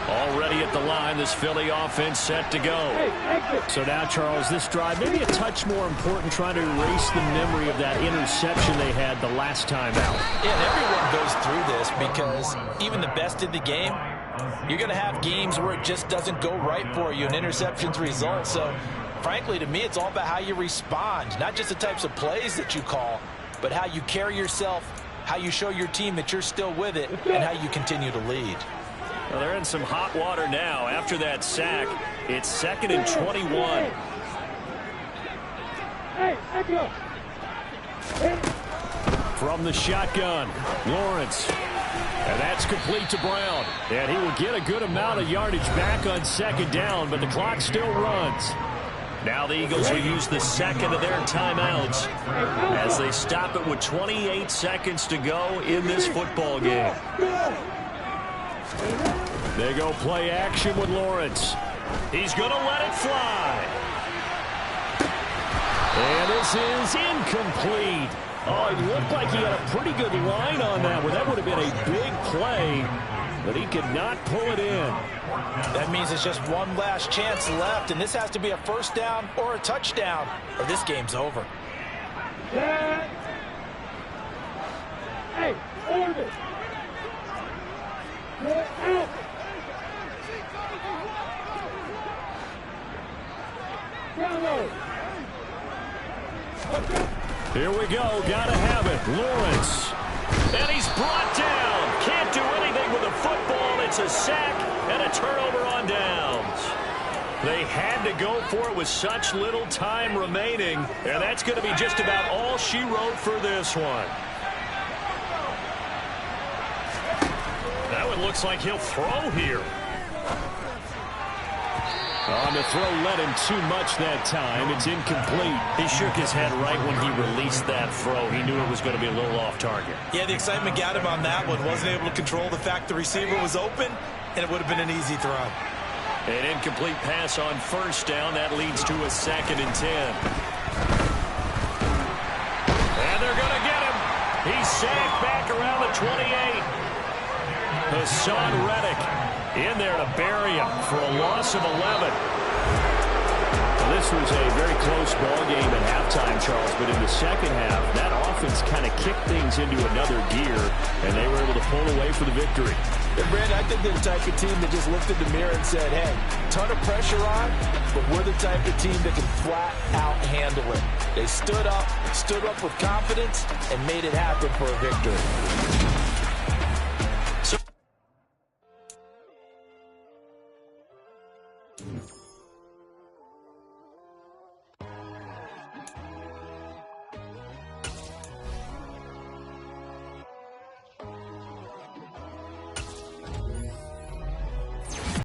[SPEAKER 2] Already at the line, this Philly offense set to go. So now, Charles, this drive maybe a touch more important, trying to erase the memory of that interception they had the last time out.
[SPEAKER 3] Yeah, and everyone goes through this because even the best in the game, you're going to have games where it just doesn't go right for you, and interceptions result. So, frankly, to me, it's all about how you respond, not just the types of plays that you call, but how you carry yourself, how you show your team that you're still with it, and how you continue to lead.
[SPEAKER 2] Well, they're in some hot water now. After that sack, it's 2nd and 21. From the shotgun, Lawrence. And that's complete to Brown. And he will get a good amount of yardage back on 2nd down, but the clock still runs. Now the Eagles will use the 2nd of their timeouts as they stop it with 28 seconds to go in this football game. They go play action with Lawrence. He's going to let it fly. And this is incomplete. Oh, it looked like he had a pretty good line on that one. That would have been a big play, but he could not pull it in.
[SPEAKER 3] That means it's just one last chance left, and this has to be a first down or a touchdown, or this game's over.
[SPEAKER 4] Hey, order. Get out.
[SPEAKER 2] Here we go. Got to have it. Lawrence. And he's brought down. Can't do anything with the football. It's a sack and a turnover on downs. They had to go for it with such little time remaining. And that's going to be just about all she wrote for this one. That one looks like he'll throw here. On the throw led him too much that time. It's incomplete. He shook his head right when he released that throw. He knew it was going to be a little off target.
[SPEAKER 3] Yeah, the excitement got him on that one. Wasn't able to control the fact the receiver was open, and it would have been an easy throw.
[SPEAKER 2] An incomplete pass on first down. That leads to a 2nd and 10. And they're going to get him. He's sacked back around the 28. Hassan Reddick in there to bury him for a loss of 11. Well, this was a very close ball game at halftime, Charles, but in the second half, that offense kind of kicked things into another gear, and they were able to pull away for the victory.
[SPEAKER 3] And Brandon, I think they're the type of team that just looked in the mirror and said, hey, ton of pressure on, but we're the type of team that can flat out handle it. They stood up with confidence, and made it happen for a victory. So